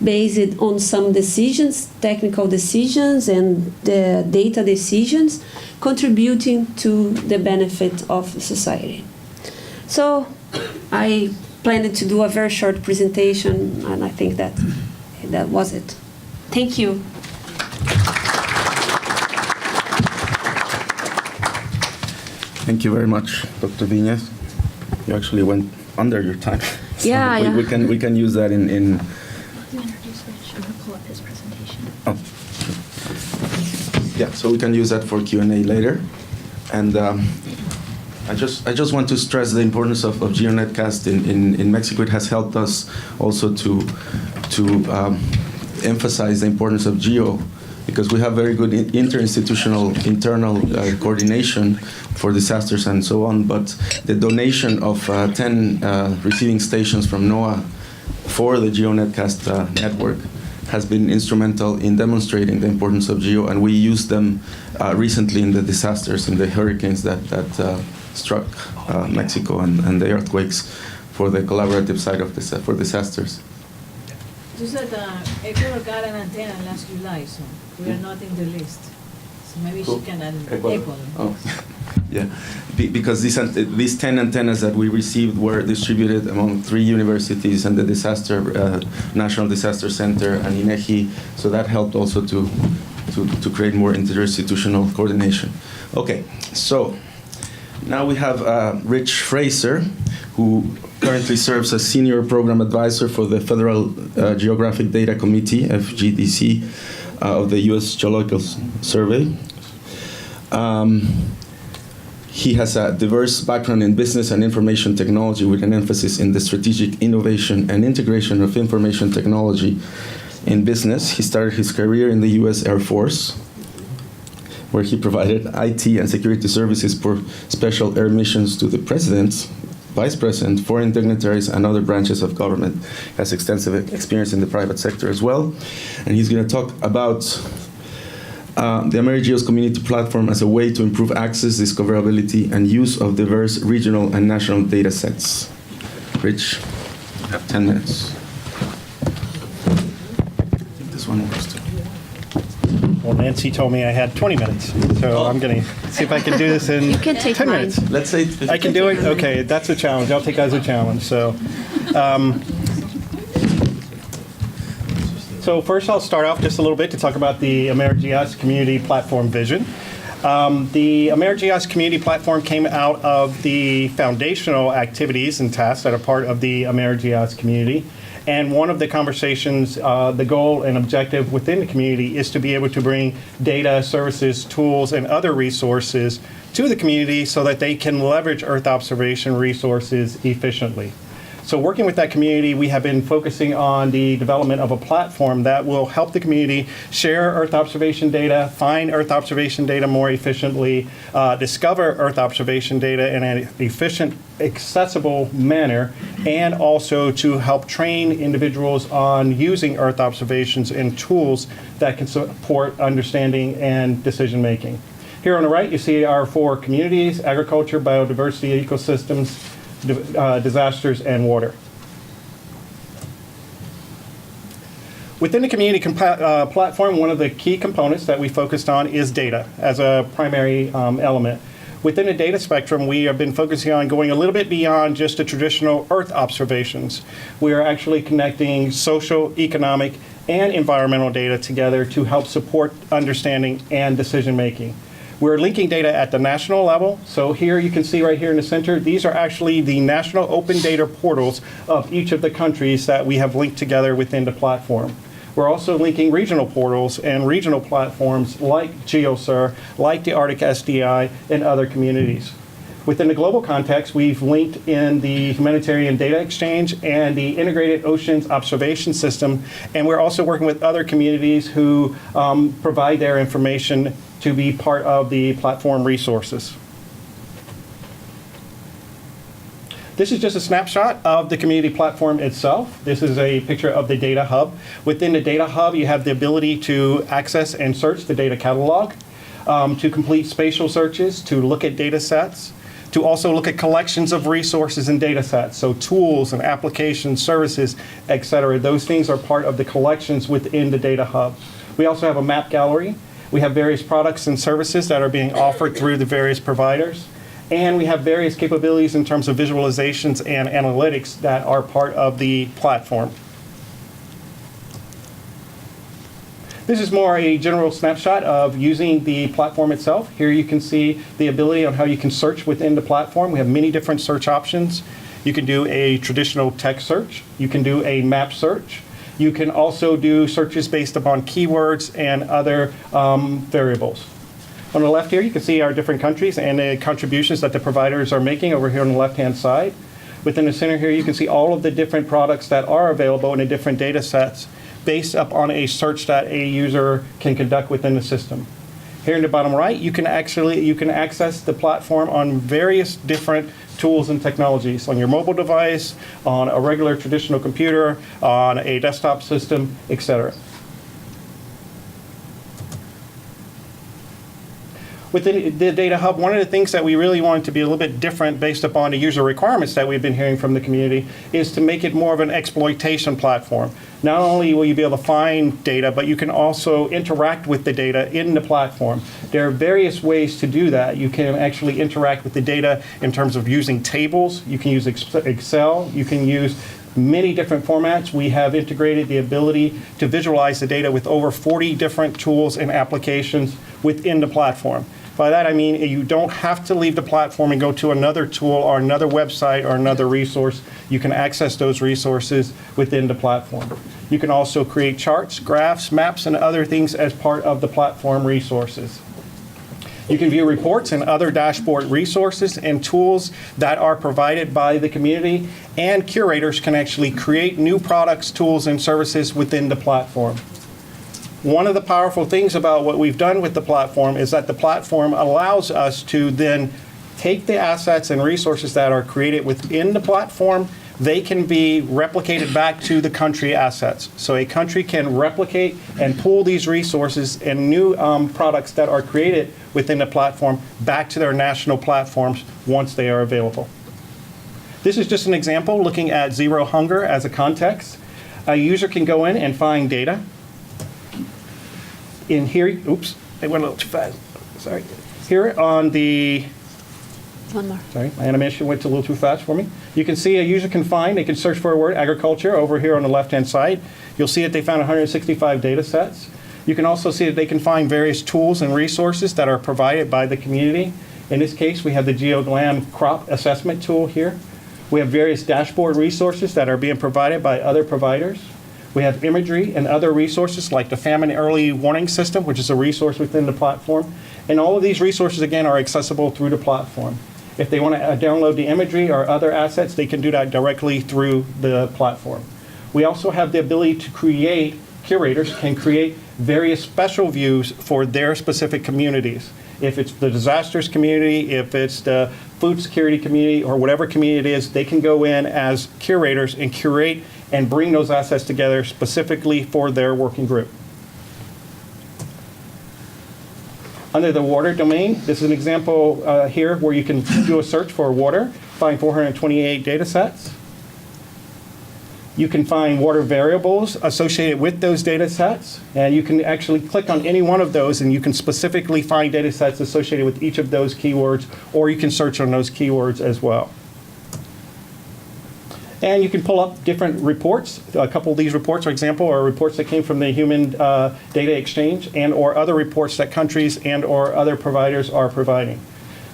based on some decisions, technical decisions and the data decisions, contributing to the benefit of society. So I planned to do a very short presentation, and I think that was it. Thank you. Thank you very much, Dr. Viñas. You actually went under your time. So Yeah. We can use that in. Do you introduce Rich? I'm going to pull up his presentation. Oh. Yeah, so we can use that for Q&A later. And I just want to stress the importance of GeoNetcast in Mexico. It has helped us also to emphasize the importance of GEO, because we have very good interinstitutional internal coordination for disasters and so on. But the donation of 10 receiving stations from NOAA for the GeoNetcast network has been instrumental in demonstrating the importance of GEO, and we used them recently in the disasters, in the hurricanes that struck Mexico and the earthquakes, for the collaborative side of this, for disasters. You said Ecuador got an antenna last July, so we are not in the list. So maybe she can add Ecuador. Oh, yeah, because these 10 antennas that we received were distributed among 3 universities and the National Disaster Center and INEGI, so that helped also to create more interinstitutional coordination. Okay, so now we have Rich Fraser, who currently serves as Senior Program Advisor for the Federal Geographic Data Committee, FGDC, of the U.S. Geological Survey. He has a diverse background in business and information technology, with an emphasis in the strategic innovation and integration of information technology in business. He started his career in the U.S. Air Force, where he provided IT and security services for special air missions to the President, Vice President, foreign dignitaries, and other branches of government. He has extensive experience in the private sector as well. And he's going to talk about the AmeriGEOSS community platform as a way to improve access, discoverability, and use of diverse regional and national data sets. Rich, you have 10 minutes. I think this one works too. Well, Nancy told me I had 20 minutes, so I'm going to see if I can do this in 10 minutes. Let's say I can do it? Okay, that's a challenge. I'll take that as a challenge. So first I'll start off just a little bit to talk about the AmeriGEOSS community platform vision. The AmeriGEOSS community platform came out of the foundational activities and tasks that are part of the AmeriGEOSS community. And one of the conversations, the goal and objective within the community is to be able to bring data, services, tools, and other resources to the community so that they can leverage Earth observation resources efficiently. So working with that community, we have been focusing on the development of a platform that will help the community share Earth observation data, find Earth observation data more efficiently, discover Earth observation data in an efficient, accessible manner, and also to help train individuals on using Earth observations and tools that can support understanding and decision making. Here on the right, you see our 4 communities: agriculture, biodiversity, ecosystems, disasters, and water. Within the community platform, one of the key components that we focused on is data as a primary element. Within the data spectrum, we have been focusing on going a little bit beyond just the traditional Earth observations. We are actually connecting social, economic, and environmental data together to help support understanding and decision making. We're linking data at the national level. So here you can see right here in the center, these are actually the national open data portals of each of the countries that we have linked together within the platform. We're also linking regional portals and regional platforms like GeoSUR, like the Arctic SDI, and other communities. Within the global context, we've linked in the Humanitarian Data Exchange and the Integrated Oceans Observation System, and we're also working with other communities who provide their information to be part of the platform resources. This is just a snapshot of the community platform itself. This is a picture of the data hub. Within the data hub, you have the ability to access and search the data catalog, to complete spatial searches, to look at data sets, to also look at collections of resources and data sets, so tools and applications, services, et cetera. Those things are part of the collections within the data hub. We also have a map gallery. We have various products and services that are being offered through the various providers. And we have various capabilities in terms of visualizations and analytics that are part of the platform. This is more a general snapshot of using the platform itself. Here you can see the ability on how you can search within the platform. We have many different search options. You can do a traditional text search. You can do a map search. You can also do searches based upon keywords and other variables. On the left here, you can see our different countries and the contributions that the providers are making over here on the left-hand side. Within the center here, you can see all of the different products that are available in the different data sets based upon a search that a user can conduct within the system. Here in the bottom right, you can access the platform on various different tools and technologies, on your mobile device, on a regular traditional computer, on a desktop system, etc. Within the Data Hub, one of the things that we really wanted to be a little bit different based upon the user requirements that we've been hearing from the community is to make it more of an exploitation platform. Not only will you be able to find data, but you can also interact with the data in the platform. There are various ways to do that. You can actually interact with the data in terms of using tables. You can use Excel. You can use many different formats. We have integrated the ability to visualize the data with over 40 different tools and applications within the platform. By that I mean you don't have to leave the platform and go to another tool or another website or another resource. You can access those resources within the platform. You can also create charts, graphs, maps, and other things as part of the platform resources. You can view reports and other dashboard resources and tools that are provided by the community, and curators can actually create new products, tools, and services within the platform. One of the powerful things about what we've done with the platform is that the platform allows us to then take the assets and resources that are created within the platform. They can be replicated back to the country assets. So a country can replicate and pull these resources and new products that are created within the platform back to their national platforms once they are available. This is just an example looking at zero hunger as a context. A user can go in and find data. In here, oops, I went a little too fast. Sorry. Here on the, sorry, my animation went a little too fast for me. You can see a user can find, they can search for a word, agriculture, over here on the left-hand side. You'll see that they found 165 data sets. You can also see that they can find various tools and resources that are provided by the community. In this case, we have the GeoGlam crop assessment tool here. We have various dashboard resources that are being provided by other providers. We have imagery and other resources like the Famine Early Warning System, which is a resource within the platform. And all of these resources, again, are accessible through the platform. If they want to download the imagery or other assets, they can do that directly through the platform. We also have the ability to create, curators can create various special views for their specific communities. If it's the disasters community, if it's the food security community, or whatever community it is, they can go in as curators and curate and bring those assets together specifically for their working group. Under the water domain, this is an example here where you can do a search for water, find 428 data sets. You can find water variables associated with those data sets, and you can actually click on any one of those and you can specifically find data sets associated with each of those keywords, or you can search on those keywords as well. And you can pull up different reports. A couple of these reports, for example, are reports that came from the Human Data Exchange and or other reports that countries and or other providers are providing.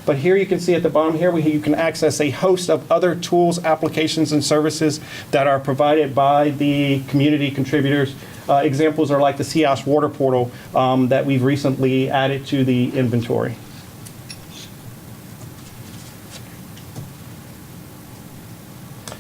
But here you can see at the bottom here, you can access a host of other tools, applications, and services that are provided by the community contributors. Examples are like the CEOS Water Portal that we've recently added to the inventory.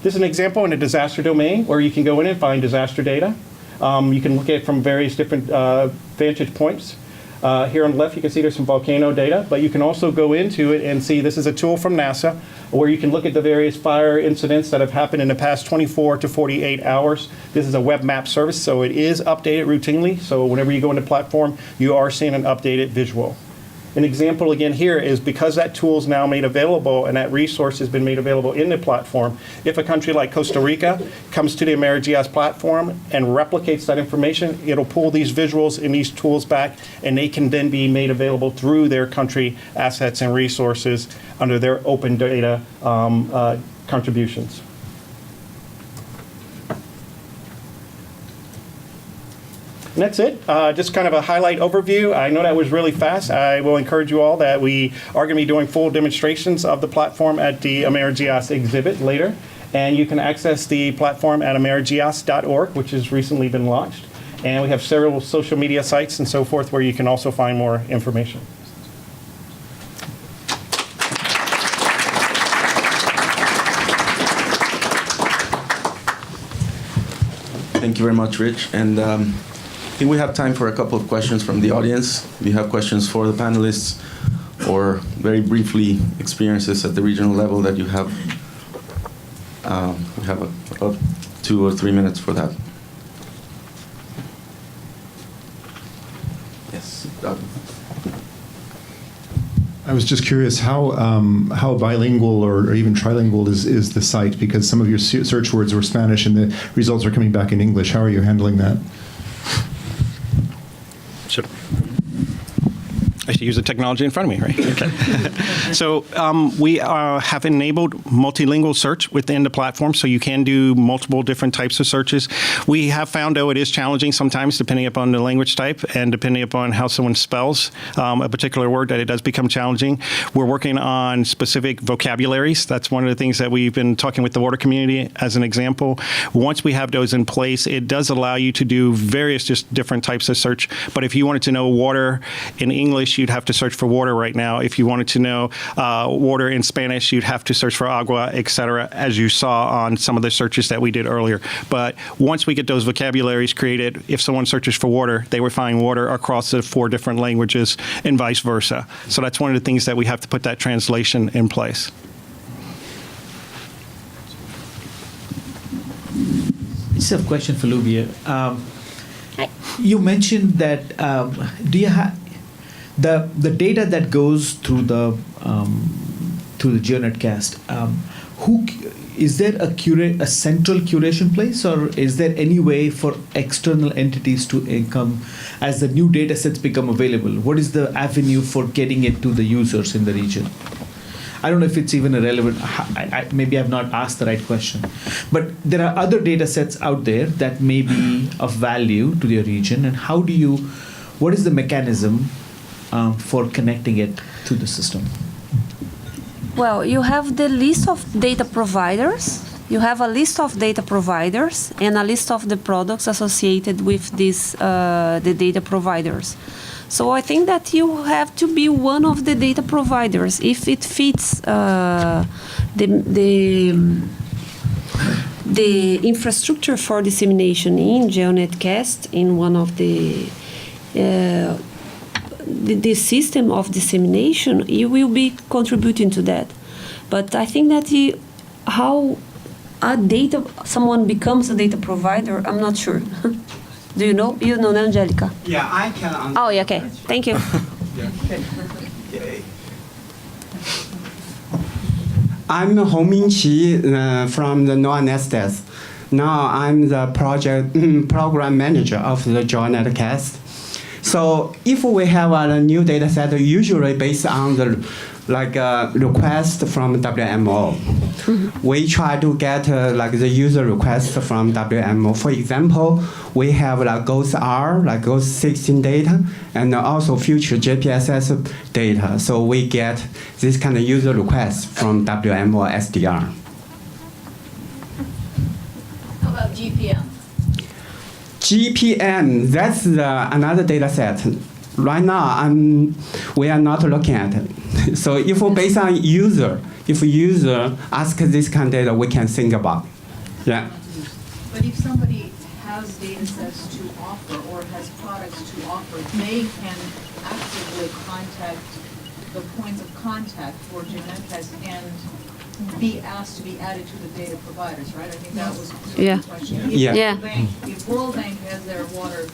This is an example in a disaster domain where you can go in and find disaster data. You can look at it from various different vantage points. Here on the left, you can see there's some volcano data, but you can also go into it and see this is a tool from NASA where you can look at the various fire incidents that have happened in the past 24 to 48 hours. This is a web map service, so it is updated routinely. So whenever you go into the platform, you are seeing an updated visual. An example again here is because that tool is now made available and that resource has been made available in the platform, if a country like Costa Rica comes to the AmeriGEOSS platform and replicates that information, it'll pull these visuals and these tools back, and they can then be made available through their country assets and resources under their open data contributions. And that's it. Just kind of a highlight overview. I know that was really fast. I will encourage you all that we are going to be doing full demonstrations of the platform at the AmeriGEOSS exhibit later. And you can access the platform at AmeriGEOSS.org, which has recently been launched. And we have several social media sites and so forth where you can also find more information. Thank you very much, Rich. And I think we have time for a couple of questions from the audience. If you have questions for the panelists or very briefly experiences at the regional level that you have, we have about 2 or 3 minutes for that. Yes, Doug. I was just curious how bilingual or even trilingual is the site, because some of your search words were Spanish and the results are coming back in English. How are you handling that? Sure. I should use the technology in front of me, right? Okay. So we have enabled multilingual search within the platform, so you can do multiple different types of searches. We have found, though, it is challenging sometimes, depending upon the language type and depending upon how someone spells a particular word, that it does become challenging. We're working on specific vocabularies. That's one of the things that we've been talking with the water community as an example. Once we have those in place, it does allow you to do various just different types of search. But if you wanted to know water in English, you'd have to search for water right now. If you wanted to know water in Spanish, you'd have to search for agua, etc., as you saw on some of the searches that we did earlier. But once we get those vocabularies created, if someone searches for water, they would find water across the 4 different languages and vice versa. So that's one of the things that we have to put that translation in place. It's a question for Lubia. You mentioned that do you have the data that goes through the GeoNetcast? Is there a central curation place, or is there any way for external entities to come as the new data sets become available? What is the avenue for getting it to the users in the region? I don't know if it's even a relevant. Maybe I've not asked the right question, but there are other data sets out there that may be of value to your region, and what is the mechanism for connecting it to the system? Well, you have the list of data providers. You have a list of data providers and a list of the products associated with the data providers. So I think that you have to be one of the data providers if it fits the infrastructure for dissemination in GeoNetcast, in one of the system of dissemination. You will be contributing to that. But I think that how someone becomes a data provider, I'm not sure. Do you know? You know, Angelica? Yeah, I can answer. Oh, yeah, okay. Thank you. I'm Hong Mingqi from the NOAA. Now I'm the program manager of the GeoNetcast. So if we have a new data set, usually based on the request from WMO, we try to get the user request from WMO. For example, we have GOES-R, GOES-16 data, and also future JPSS data. So we get this kind of user request from WMO SDR. How about GPM? GPM, that's another data set. Right now, we are not looking at it. So if based on user asks this kind of data, we can think about. Yeah. But if somebody has data sets to offer or has products to offer, they can actively contact the points of contact for GeoNetcast and be asked to be added to the data providers, right? I think that was the question. If World Bank has their water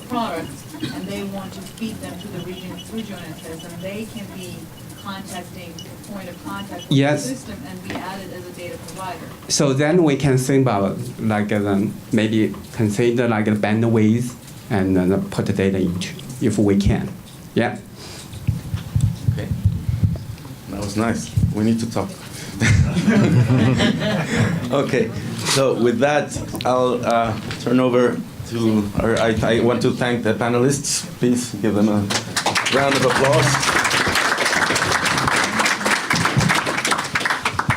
products and they want to feed them to the region through GeoNetcast, and they can be contacting the point of contact for the system and be added as a data provider. So then we can think about maybe consider the bandwidth and put the data into, if we can. Yeah. Okay. That was nice. We need to talk. Okay. So with that, I'll turn over to, I want to thank the panelists. Please give them a round of applause.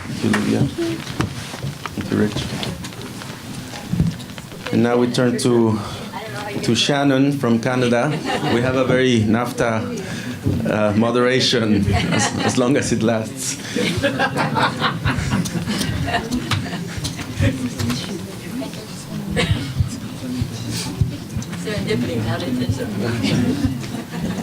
Thank you, Lydia. you, Rich. And now we turn to Shannon from Canada. We have a very NAFTA moderation, as long as it lasts.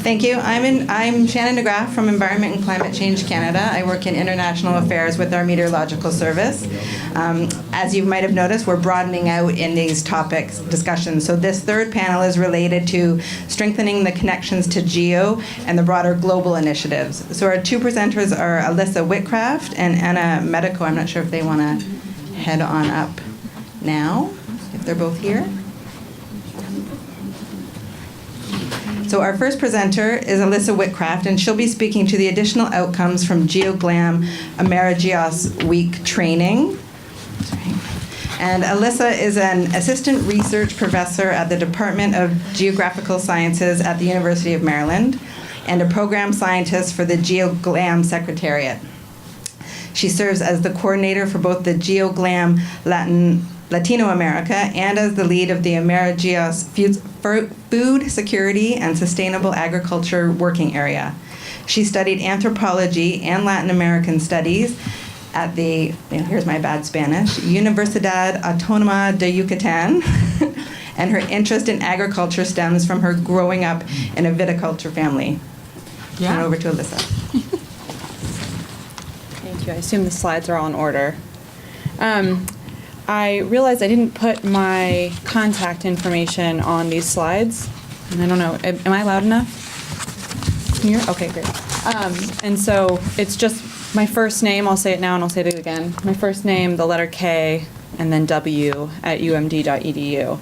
Thank you. I'm Shannon DeGraff from Environment and Climate Change Canada. I work in international affairs with our meteorological service. As you might have noticed, we're broadening out in these topics discussions. So this third panel is related to strengthening the connections to GEO and the broader global initiatives. So our two presenters are Alyssa Whitcraft and Anna Medico. I'm not sure if they want to head on up now, if they're both here. So our first presenter is Alyssa Whitcraft, and she'll be speaking to the additional outcomes from GeoGlam AmeriGEOSS Week training. And Alyssa is an assistant research professor at the Department of Geographical Sciences at the University of Maryland and a program scientist for the GeoGlam Secretariat. She serves as the coordinator for both the GeoGlam Latino America and as the lead of the AmeriGEOSS Food Security and Sustainable Agriculture Working Area. She studied anthropology and Latin American studies at the, here's my bad Spanish, Universidad Autónoma de Yucatán, and her interest in agriculture stems from her growing up in a viticulture family. Turn over to Alyssa. Thank you. I assume the slides are all in order. I realized I didn't put my contact information on these slides, and I don't know, am I loud enough? Can you hear? Okay, great. And so it's just my first name, I'll say it now and I'll say it again. My first name, the letter K, and then w@umd.edu,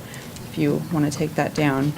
if you want to take that down.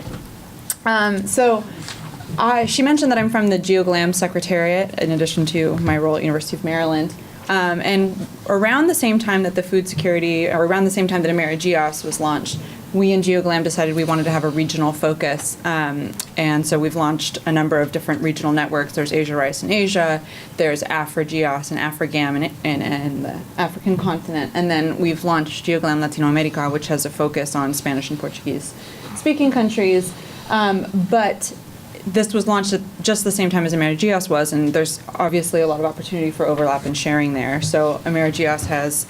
She mentioned that I'm from the GeoGlam Secretariat, in addition to my role at University of Maryland. And around the same time that the food security, or around the same time that AmeriGEOSS was launched, we in GeoGlam decided we wanted to have a regional focus. And so we've launched a number of different regional networks. There's Asia Rice in Asia, there's AfriGEOSS and AfriGam in the African continent. And then we've launched GeoGlam Latino America, which has a focus on Spanish and Portuguese speaking countries. But this was launched at just the same time as AmeriGEOSS was, and there's obviously a lot of opportunity for overlap and sharing there. So AmeriGEOSS has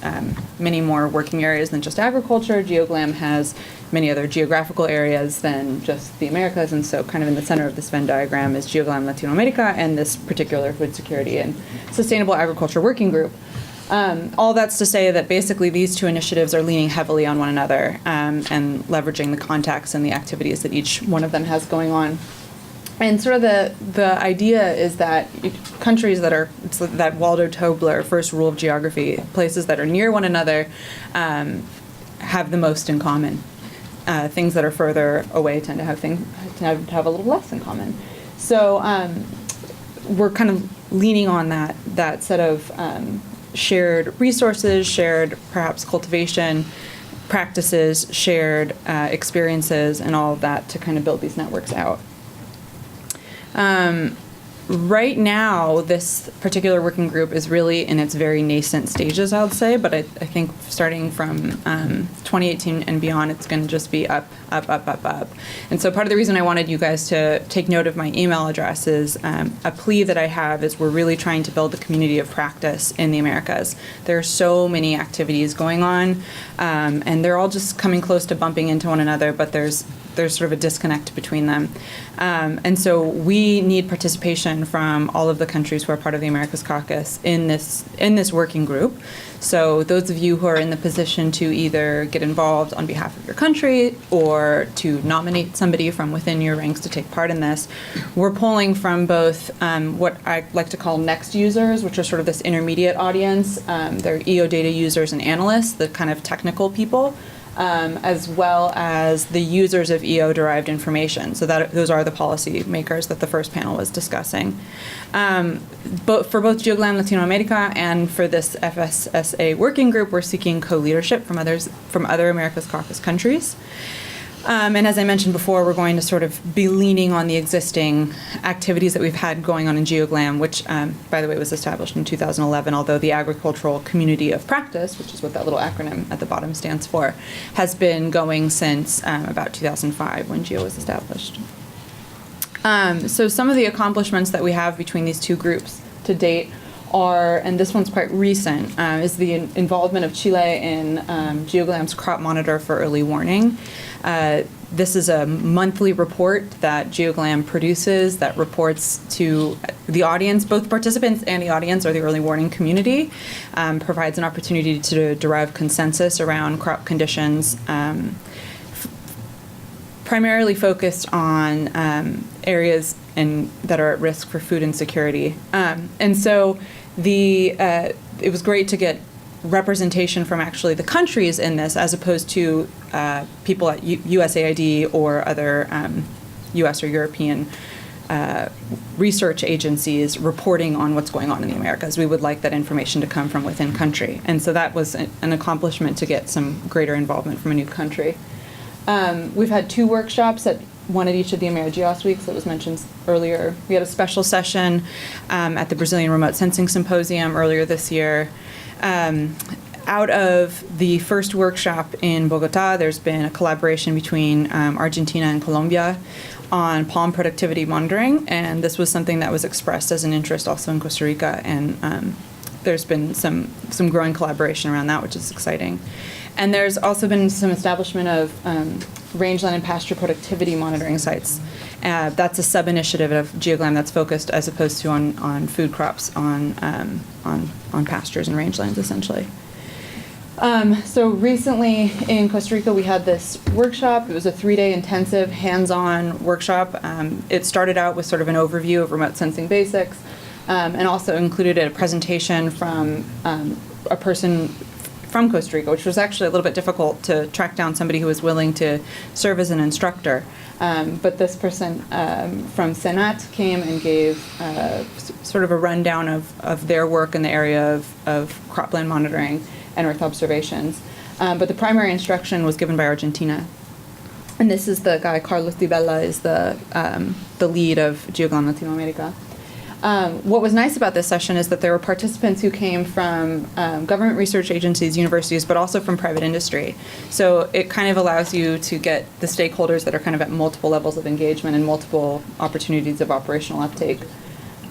many more working areas than just agriculture. GeoGlam has many other geographical areas than just the Americas, and so kind of in the center of this Venn diagram is GeoGlam Latino America and this particular food security and sustainable agriculture working group. All that's to say that basically these two initiatives are leaning heavily on one another and leveraging the contacts and the activities that each one of them has going on. And sort of the idea is that countries that are, it's that Waldo Tobler first rule of geography, places that are near one another have the most in common. Things that are further away tend to have a little less in common. So we're kind of leaning on that set of shared resources, shared perhaps cultivation practices, shared experiences, and all of that to kind of build these networks out. Right now, this particular working group is really in its very nascent stages, I would say, but I think starting from 2018 and beyond, it's going to just be up. And so part of the reason I wanted you guys to take note of my email address is a plea that I have is we're really trying to build a community of practice in the Americas. There are so many activities going on, and they're all just coming close to bumping into one another, but there's sort of a disconnect between them. And so we need participation from all of the countries who are part of the Americas Caucus in this working group. So those of you who are in the position to either get involved on behalf of your country or to nominate somebody from within your ranks to take part in this, we're pulling from both what I like to call next users, which are sort of this intermediate audience. They're EO data users and analysts, the kind of technical people, as well as the users of EO-derived information. So those are the policy makers that the first panel was discussing. For both GeoGlam Latino America and for this FSSA working group, we're seeking co-leadership from other America's Caucus countries. And as I mentioned before, we're going to sort of be leaning on the existing activities that we've had going on in GeoGlam, which, by the way, was established in 2011, although the Agricultural Community of Practice, which is what that little acronym at the bottom stands for, has been going since about 2005 when GEO was established. So some of the accomplishments that we have between these two groups to date are, and this one's quite recent, is the involvement of Chile in GeoGlam's Crop Monitor for Early Warning. This is a monthly report that GeoGlam produces that reports to the audience, both participants and the audience or the early warning community, provides an opportunity to derive consensus around crop conditions, primarily focused on areas that are at risk for food insecurity. And so it was great to get representation from actually the countries in this as opposed to people at USAID or other US or European research agencies reporting on what's going on in the Americas. We would like that information to come from within country. And so that was an accomplishment to get some greater involvement from a new country. We've had 2 workshops one at each of the AmeriGEOSS weeks that was mentioned earlier. We had a special session at the Brazilian Remote Sensing Symposium earlier this year. Out of the first workshop in Bogota, there's been a collaboration between Argentina and Colombia on palm productivity monitoring, and this was something that was expressed as an interest also in Costa Rica, and there's been some growing collaboration around that, which is exciting. And there's also been some establishment of rangeland and pasture productivity monitoring sites. That's a sub-initiative of GeoGlam that's focused, as opposed to on food crops, on pastures and rangelands, essentially. So recently in Costa Rica, we had this workshop. It was a 3-day intensive hands-on workshop. It started out with sort of an overview of remote sensing basics, and also included a presentation from a person from Costa Rica, which was actually a little bit difficult to track down somebody who was willing to serve as an instructor. But this person from Senat came and gave sort of a rundown of their work in the area of cropland monitoring and earth observations. But the primary instruction was given by Argentina. And this is the guy, Carlos Di Bella, is the lead of GeoGlam Latino America. What was nice about this session is that there were participants who came from government research agencies, universities, but also from private industry. So it kind of allows you to get the stakeholders that are kind of at multiple levels of engagement and multiple opportunities of operational uptake.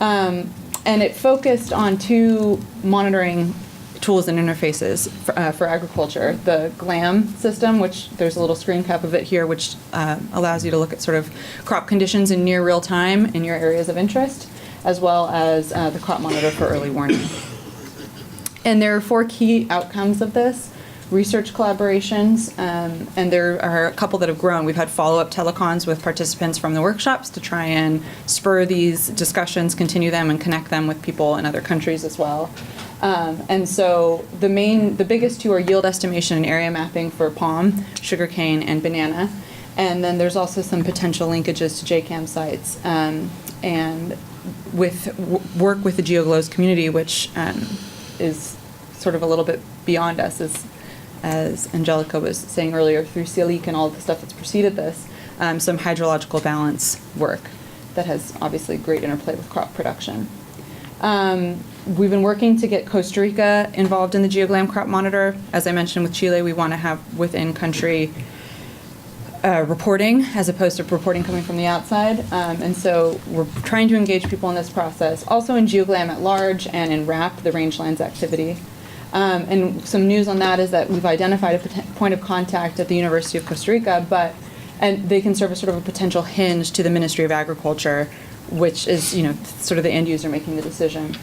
And it focused on 2 monitoring tools and interfaces for agriculture. The GLAM system, which there's a little screen cap of it here, which allows you to look at sort of crop conditions in near real time in your areas of interest, as well as the crop monitor for early warning. And there are 4 key outcomes of this. Research collaborations, and there are a couple that have grown. We've had follow-up telecons with participants from the workshops to try and spur these discussions, continue them, and connect them with people in other countries as well. And so the biggest 2 are yield estimation and area mapping for palm, sugarcane, and banana. And then there's also some potential linkages to JCAM sites. And with work with the GeoGlows community, which is sort of a little bit beyond us, as Angelica was saying earlier, through CIELIC and all of the stuff that's preceded this, some hydrological balance work that has obviously great interplay with crop production. We've been working to get Costa Rica involved in the GeoGlam crop monitor. As I mentioned with Chile, we want to have within-country reporting as opposed to reporting coming from the outside. And so we're trying to engage people in this process, also in GeoGlam at large and in RAP, the rangelands activity. And some news on that is that we've identified a point of contact at the University of Costa Rica, and they can serve as sort of a potential hinge to the Ministry of Agriculture, which is, sort of the end user making the decision.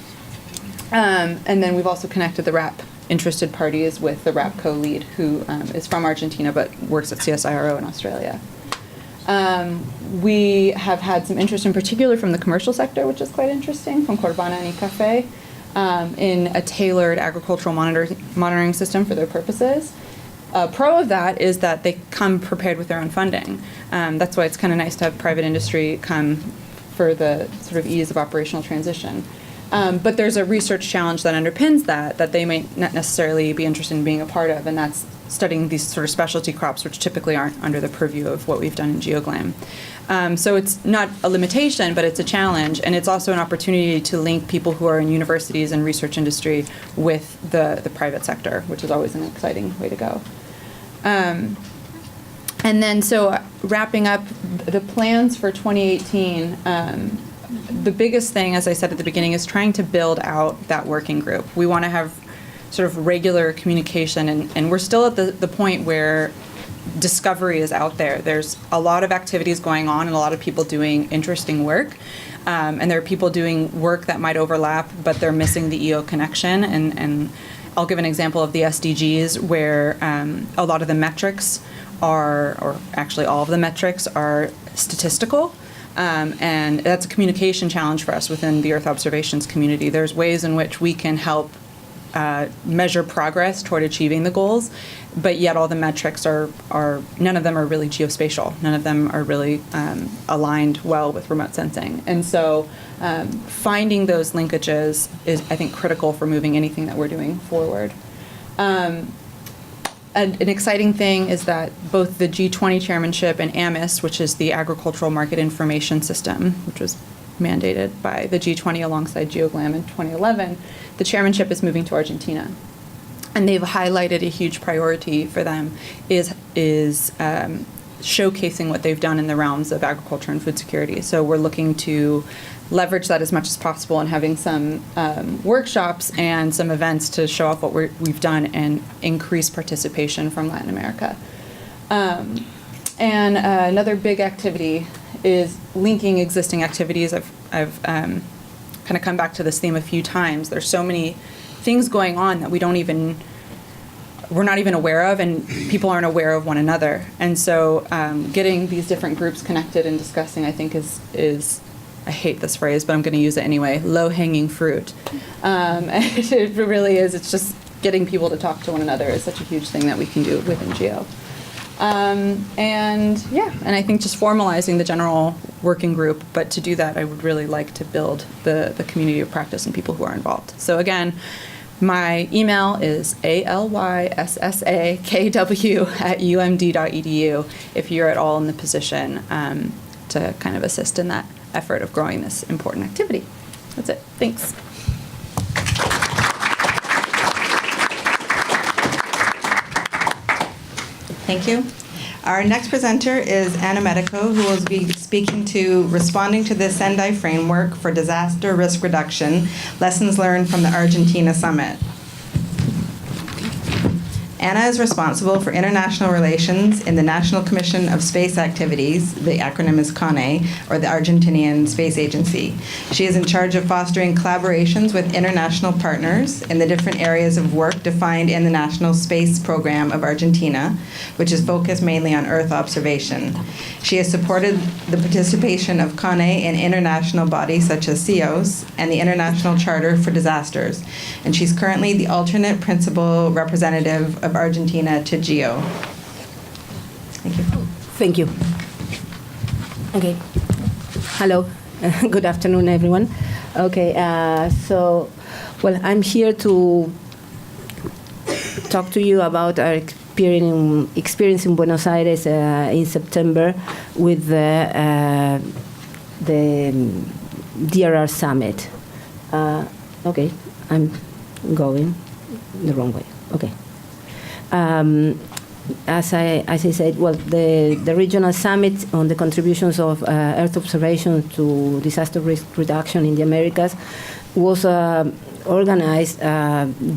And then we've also connected the RAP interested parties with the RAP co-lead, who is from Argentina but works at CSIRO in Australia. We have had some interest in particular from the commercial sector, which is quite interesting, from Corbana and Icafe, in a tailored agricultural monitoring system for their purposes. A pro of that is that they come prepared with their own funding. That's why it's kind of nice to have private industry come for the sort of ease of operational transition. But there's a research challenge that underpins that they may not necessarily be interested in being a part of, and that's studying these sort of specialty crops, which typically aren't under the purview of what we've done in GeoGlam. So it's not a limitation, but it's a challenge, and it's also an opportunity to link people who are in universities and research industry with the private sector, which is always an exciting way to go. And then, so wrapping up the plans for 2018, the biggest thing, as I said at the beginning, is trying to build out that working group. We want to have sort of regular communication, and we're still at the point where discovery is out there. There's a lot of activities going on and a lot of people doing interesting work. And there are people doing work that might overlap, but they're missing the EO connection. And I'll give an example of the SDGs where a lot of the metrics are, or actually all of the metrics are statistical. And that's a communication challenge for us within the Earth observations community. There's ways in which we can help measure progress toward achieving the goals, but yet all the metrics are none of them are really geospatial. None of them are really aligned well with remote sensing. And so finding those linkages is, I think, critical for moving anything that we're doing forward. An exciting thing is that both the G20 chairmanship and AMIS, which is the Agricultural Market Information System, which was mandated by the G20 alongside GeoGlam in 2011, the chairmanship is moving to Argentina. And they've highlighted a huge priority for them is showcasing what they've done in the realms of agriculture and food security. So we're looking to leverage that as much as possible and having some workshops and some events to show off what we've done and increase participation from Latin America. And another big activity is linking existing activities. I've kind of come back to this theme a few times. There's so many things going on that we're not even aware of, and people aren't aware of one another. And so getting these different groups connected and discussing, I think, is I hate this phrase, but I'm going to use it anyway, low-hanging fruit. It really is. It's just getting people to talk to one another is such a huge thing that we can do within GEO. And I think just formalizing the general working group, but to do that, I would really like to build the community of practice and people who are involved. So again, my email is alyssakw@umd.edu if you're at all in the position to kind of assist in that effort of growing this important activity. That's it. Thanks. Thank you. Our next presenter is Anna Medico, who will be speaking to Responding to the Sendai Framework for Disaster Risk Reduction, Lessons Learned from the Argentina Summit. Anna is responsible for international relations in the National Commission of Space Activities, the acronym is CONE, or the Argentinian Space Agency. She is in charge of fostering collaborations with international partners in the different areas of work defined in the National Space Program of Argentina, which is focused mainly on Earth observation. She has supported the participation of CONE in international bodies such as GEOS and the International Charter for Disasters, and she's currently the alternate principal representative of Argentina to GEO. Thank you. Thank you. Okay. Hello. Good afternoon, everyone. Okay. I'm here to talk to you about our experience in Buenos Aires in September with the DRR summit. Okay, I'm going the wrong way. Okay. As I said, the regional summit on the contributions of Earth observation to disaster risk reduction in the Americas was organized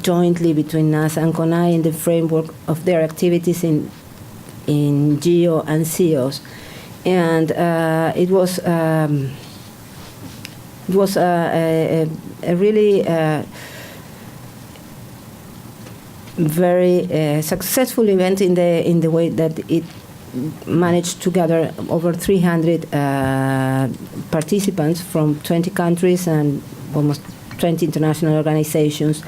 jointly between NASA and CONAI in the framework of their activities in GEO and CEOS, and it was a really very successful event in the way that it managed to gather over 300 participants from 20 countries and almost 20 international organizations.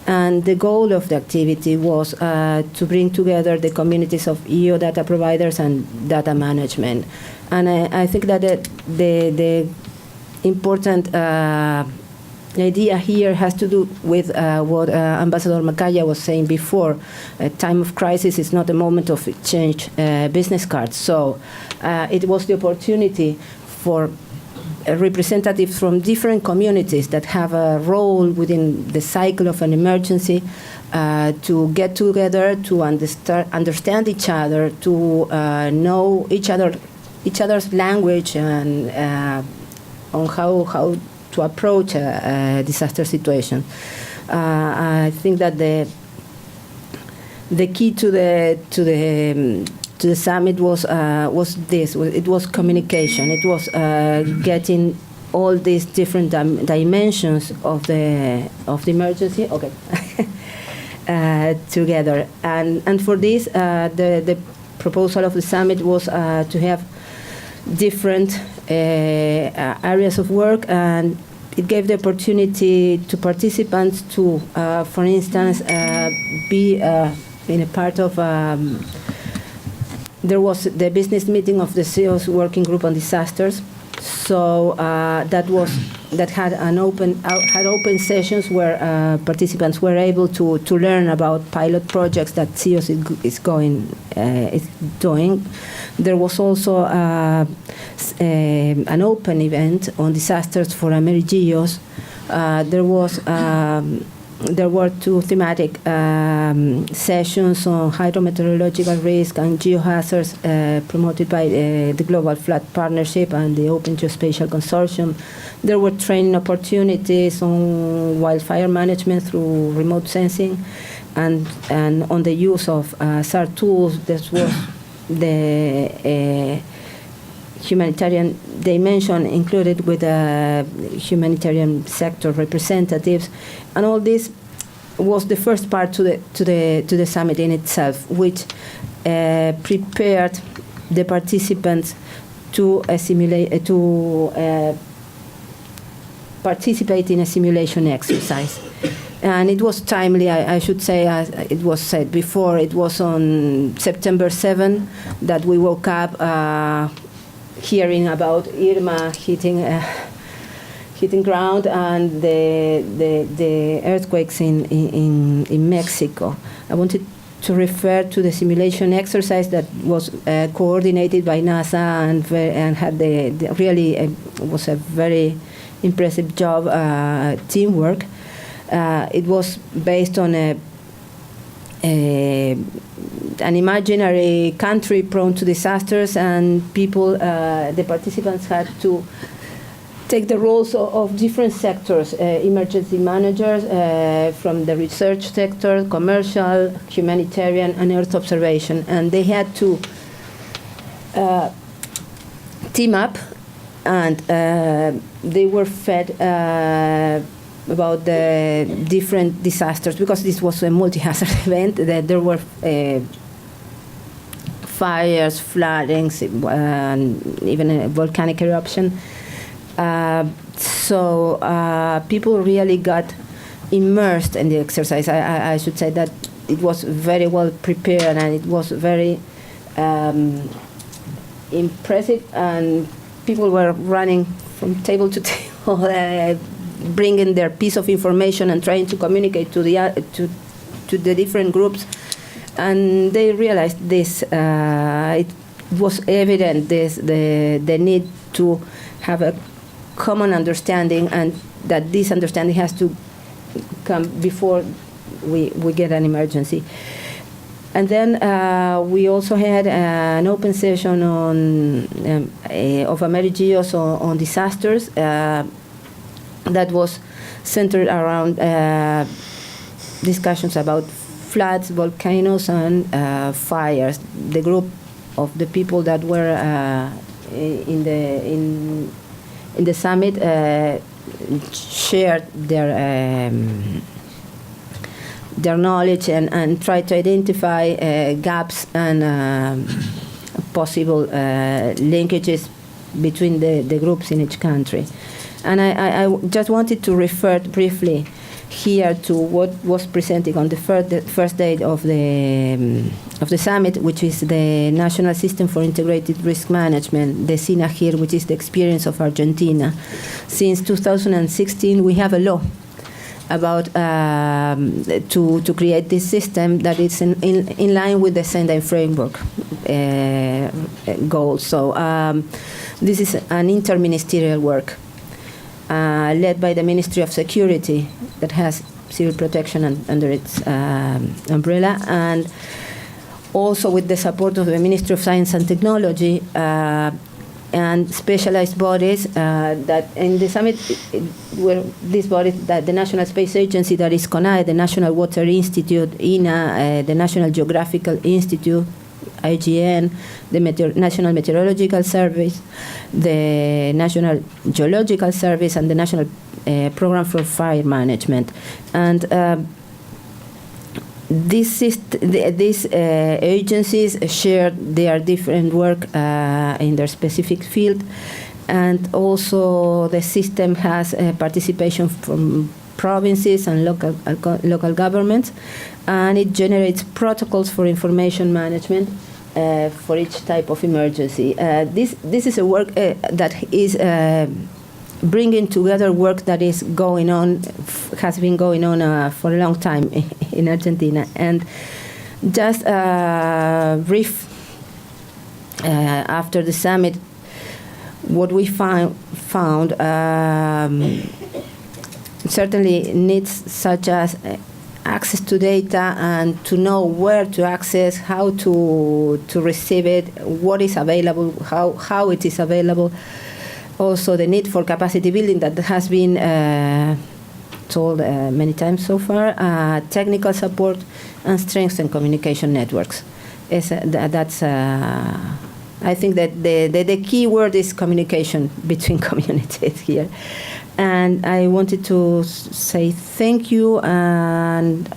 And the goal of the activity was to bring together the communities of EO data providers and data management. And I think that the important idea here has to do with what Ambassador Macaya was saying before. A time of crisis is not a moment of exchange business cards. So it was the opportunity for representatives from different communities that have a role within the cycle of an emergency to get together, to understand each other, to know each other's language, and on how to approach a disaster situation. I think that the key to the summit was this. It was communication. It was getting all these different dimensions of the emergency. Okay. Together, and for this, the proposal of the summit was to have different areas of work, and it gave the opportunity to participants to, for instance, be in a part of. There was the business meeting of the GEOS Working Group on Disasters, so that had open sessions where participants were able to learn about pilot projects that GEOS is doing. There was also an open event on disasters for AmeriGEOSS. There were two thematic sessions on hydrometeorological risk and geohazards promoted by the Global Flood Partnership and the Open Geospatial Consortium. There were training opportunities on wildfire management through remote sensing and on the use of SAR tools. This was the humanitarian dimension included with humanitarian sector representatives, and all this was the first part to the summit in itself, which prepared the participants to participate in a simulation exercise. And it was timely, I should say, as it was said before. It was on September 7 that we woke up hearing about Irma hitting ground and the earthquakes in Mexico. I wanted to refer to the simulation exercise that was coordinated by NASA and had really was a very impressive job, teamwork. It was based on an imaginary country prone to disasters, and people, the participants had to take the roles of different sectors, emergency managers from the research sector, commercial, humanitarian, and Earth observation. And they had to team up, and they were fed about the different disasters, because this was a multi-hazard event. That there were fires, floodings, and even a volcanic eruption. So people really got immersed in the exercise. I should say that it was very well prepared, and it was very impressive, and people were running from table to table, bringing their piece of information and trying to communicate to the different groups. And they realized this. It was evident the need to have a common understanding, and that this understanding has to come before we get an emergency. And then we also had an open session of AmeriGEOSS on disasters that was centered around discussions about floods, volcanoes, and fires. The group of the people that were in the summit shared their knowledge and tried to identify gaps and possible linkages between the groups in each country. And I just wanted to refer briefly here to what was presented on the first day of the summit, which is the National System for Integrated Risk Management, the SINAGIR, which is the experience of Argentina. Since 2016, we have a law about to create this system that is in line with the Sendai framework goals. So this is an interministerial work led by the Ministry of Security that has civil protection under its umbrella, and also with the support of the Ministry of Science and Technology and specialized bodies that in the summit were these bodies, that the National Space Agency, that is CONAE, the National Water Institute, INA, the National Geographical Institute, IGN, the National Meteorological Service, the National Geological Service, and the National Program for Fire Management. And these agencies share their different work in their specific field, and also the system has participation from provinces and local governments, and it generates protocols for information management for each type of emergency. This is a work that is bringing together work that is going on, has been going on for a long time in Argentina. And just brief after the summit, what we found certainly needs such as access to data and to know where to access, how to receive it, what is available, how it is available. Also, the need for capacity building that has been told many times so far, technical support, and strengthen communication networks. That's I think that the key word is communication between communities here. And I wanted to say thank you, and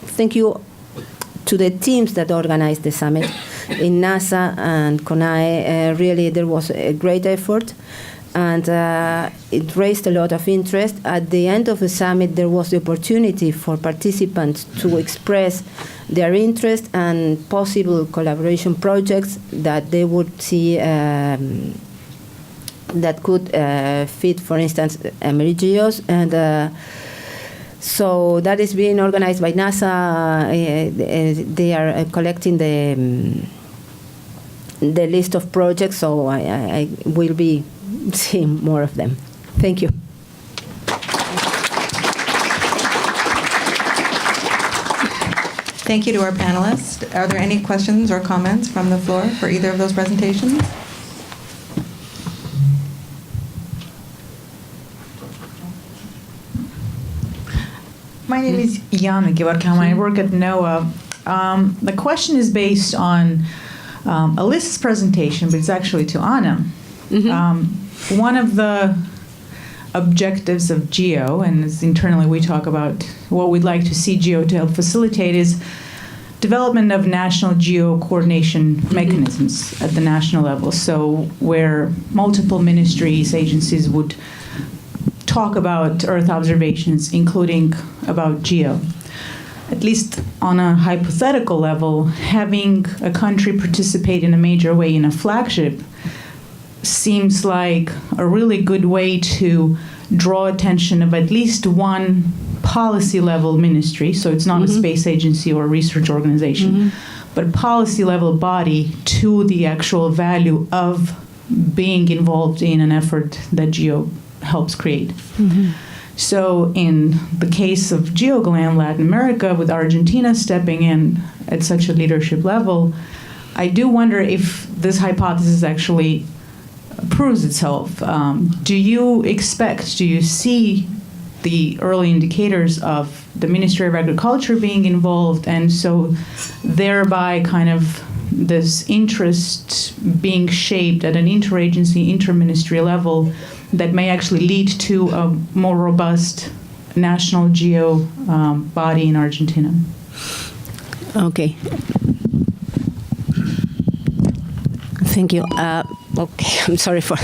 thank you to the teams that organized the summit in NASA and CONAE. Really, there was a great effort, and it raised a lot of interest. At the end of the summit, there was the opportunity for participants to express their interest and possible collaboration projects that they would see that could fit, for instance, AmeriGEOSS. And so that is being organized by NASA. They are collecting the list of projects, so I will be seeing more of them. Thank you. Thank you to our panelists. Are there any questions or comments from the floor for either of those presentations? My name is Yana Givarkam. I work at NOAA. The question is based on Alyssa's presentation, but it's actually to Anna. One of the objectives of GEO, and as internally we talk about what we'd like to see GEO to help facilitate, is development of national GEO coordination mechanisms at the national level. So where multiple ministries, agencies would talk about Earth observations, including about GEO. At least on a hypothetical level, having a country participate in a major way in a flagship seems like a really good way to draw attention of at least one policy level ministry, so it's not a space agency or a research organization, but a policy level body to the actual value of being involved in an effort that GEO helps create. So in the case of GeoGlam Latin America, with Argentina stepping in at such a leadership level, I do wonder if this hypothesis actually proves itself. Do you see the early indicators of the Ministry of Agriculture being involved, and so thereby kind of this interest being shaped at an interagency, interministry level that may actually lead to a more robust national GEO body in Argentina? Okay. Thank you. I'm sorry for.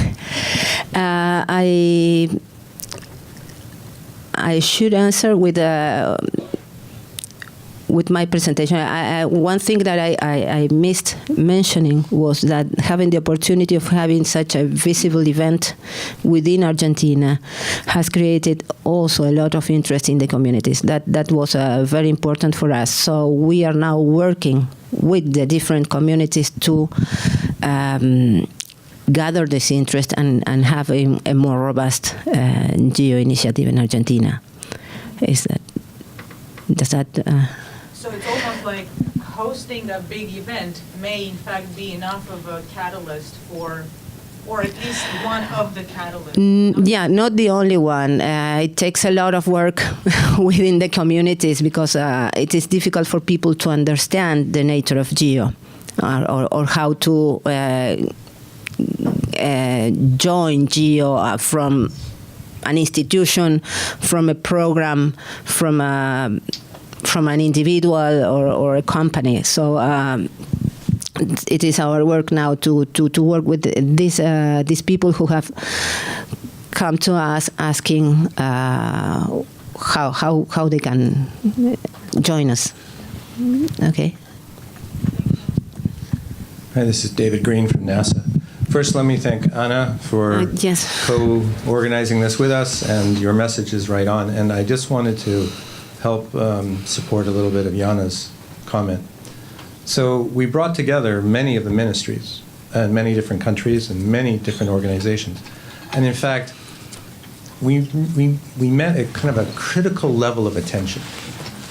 I should answer with my presentation. One thing that I missed mentioning was that having the opportunity of having such a visible event within Argentina has created also a lot of interest in the communities. That was very important for us. So we are now working with the different communities to gather this interest and have a more robust GEO initiative in Argentina. Does that... So it's almost like hosting a big event may in fact be enough of a catalyst for, or at least one of the catalysts. Yeah, not the only one. It takes a lot of work within the communities because it is difficult for people to understand the nature of GEO or how to join GEO from an institution, from a program, from an individual or a company. So it is our work now to work with these people who have come to us asking how they can join us. Okay. Hi, this is David Greene from NASA. First, let me thank Anna for co-organizing this with us, and your message is right on. And I just wanted to help support a little bit of Jana's comment. So we brought together many of the ministries and many different countries and many different organizations. And in fact, we met at kind of a critical level of attention,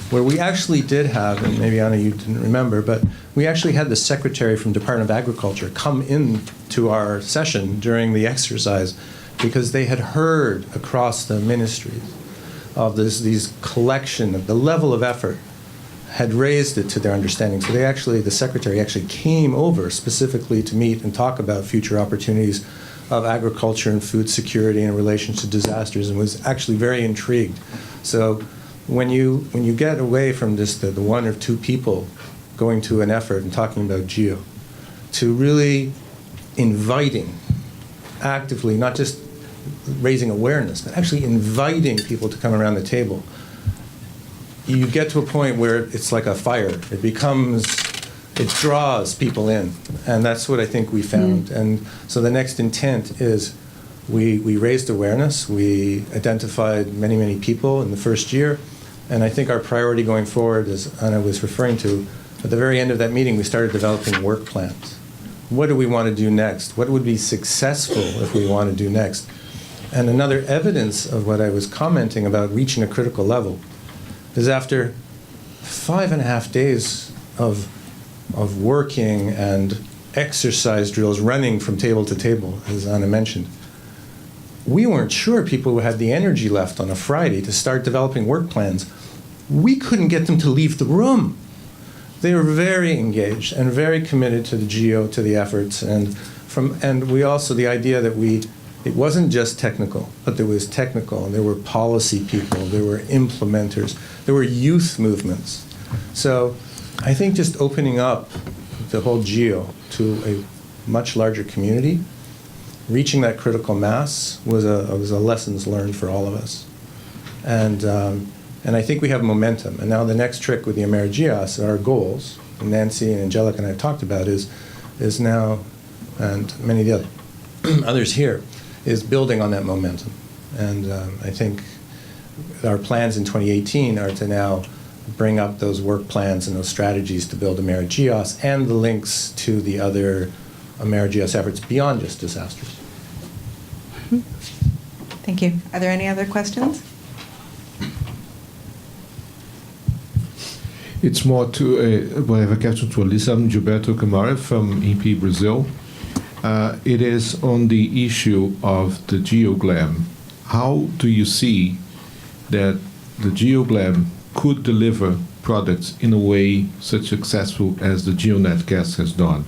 where we actually did have, and maybe Anna you didn't remember, but we actually had the secretary from Department of Agriculture come in to our session during the exercise because they had heard across the ministries of these collection of the level of effort had raised it to their understanding. So the secretary actually came over specifically to meet and talk about future opportunities of agriculture and food security in relation to disasters, and was actually very intrigued. So when you get away from just the one or two people going to an effort and talking about GEO, to really inviting actively, not just raising awareness, but actually inviting people to come around the table, you get to a point where it's like a fire. It draws people in, and that's what I think we found. And so the next intent is we raised awareness, we identified many, many people in the first year, and I think our priority going forward, as Anna was referring to, at the very end of that meeting, we started developing work plans. What do we want to do next? What would be successful if we want to do next? And another evidence of what I was commenting about reaching a critical level is after 5.5 days of working and exercise drills, running from table to table, as Anna mentioned, we weren't sure people had the energy left on a Friday to start developing work plans. We couldn't get them to leave the room. They were very engaged and very committed to the GEO, to the efforts, and we also, the idea that it wasn't just technical, but there was technical, and there were policy people, there were implementers, there were youth movements. So I think just opening up the whole GEO to a much larger community, reaching that critical mass was a lessons learned for all of us. And I think we have momentum. And now the next trick with the AmeriGEOSS, our goals, and Nancy and Angelica and I have talked about, is now, and many of the others here, is building on that momentum. And I think our plans in 2018 are to now bring up those work plans and those strategies to build AmeriGEOSS and the links to the other AmeriGEOSS efforts beyond just disasters. Thank you. Are there any other questions? It's more to, I have a question to Alyssa Gilberto Camara from EP Brazil. It is on the issue of the GeoGlam. How do you see that the GeoGlam could deliver products in a way such successful as the GeoNetCast has done?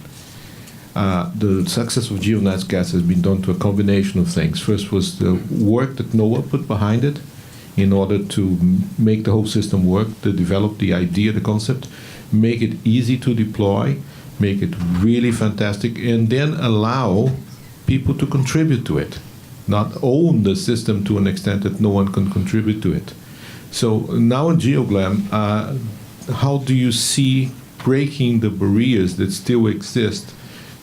The success of GeoNetCast has been done to a combination of things. First was the work that NOAA put behind it in order to make the whole system work, to develop the idea, the concept, make it easy to deploy, make it really fantastic, and then allow people to contribute to it. not own the system to an extent that no one can contribute to it. So now in GeoGlam, how do you see breaking the barriers that still exist,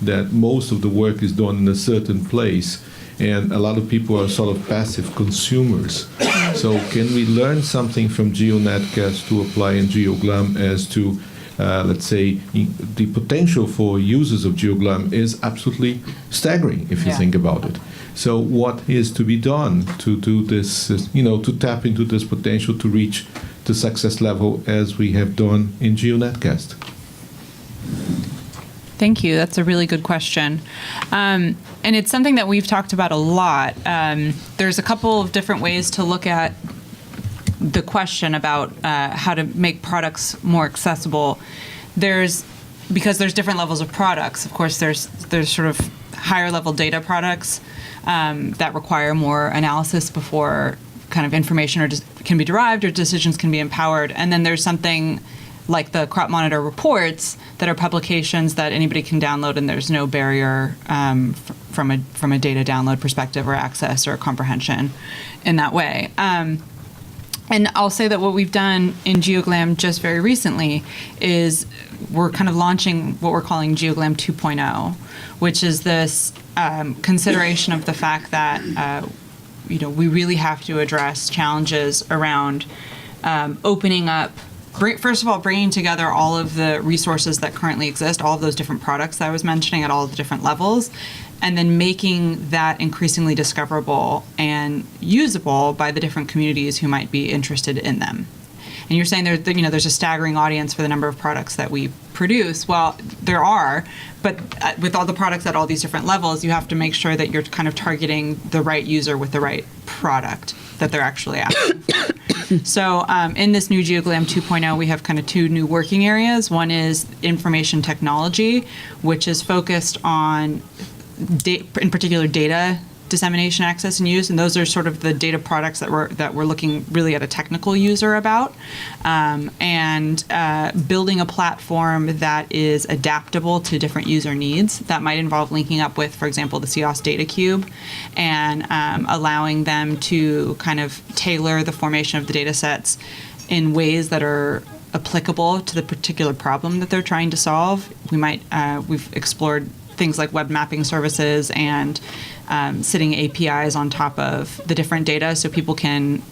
that most of the work is done in a certain place, and a lot of people are sort of passive consumers? So can we learn something from GeoNetcast to apply in GeoGlam as to, let's say, the potential for users of GeoGlam is absolutely staggering if you think about it. So what is to be done to do this, to tap into this potential to reach the success level as we have done in GeoNetcast? Thank you. That's a really good question. And it's something that we've talked about a lot. There's a couple of different ways to look at the question about how to make products more accessible. Because there's different levels of products. Of course, there's sort of higher level data products that require more analysis before kind of information can be derived or decisions can be empowered. And then there's something like the crop monitor reports that are publications that anybody can download, and there's no barrier from a data download perspective or access or comprehension in that way. And I'll say that what we've done in GeoGlam just very recently is we're kind of launching what we're calling GeoGlam 2.0, which is this consideration of the fact that we really have to address challenges around opening up. First of all, bringing together all of the resources that currently exist, all of those different products that I was mentioning at all the different levels, and then making that increasingly discoverable and usable by the different communities who might be interested in them. And you're saying there's a staggering audience for the number of products that we produce. Well, there are, but with all the products at all these different levels, you have to make sure that you're kind of targeting the right user with the right product that they're actually asking for. So in this new GeoGlam 2.0, we have kind of two new working areas. One is information technology, which is focused on, in particular, data dissemination, access, and use, and those are sort of the data products that we're looking really at a technical user about, and building a platform that is adaptable to different user needs. That might involve linking up with, for example, the GEOSS data cube, and allowing them to kind of tailor the formation of the data sets in ways that are applicable to the particular problem that they're trying to solve. We've explored things like web mapping services and sitting APIs on top of the different data so people can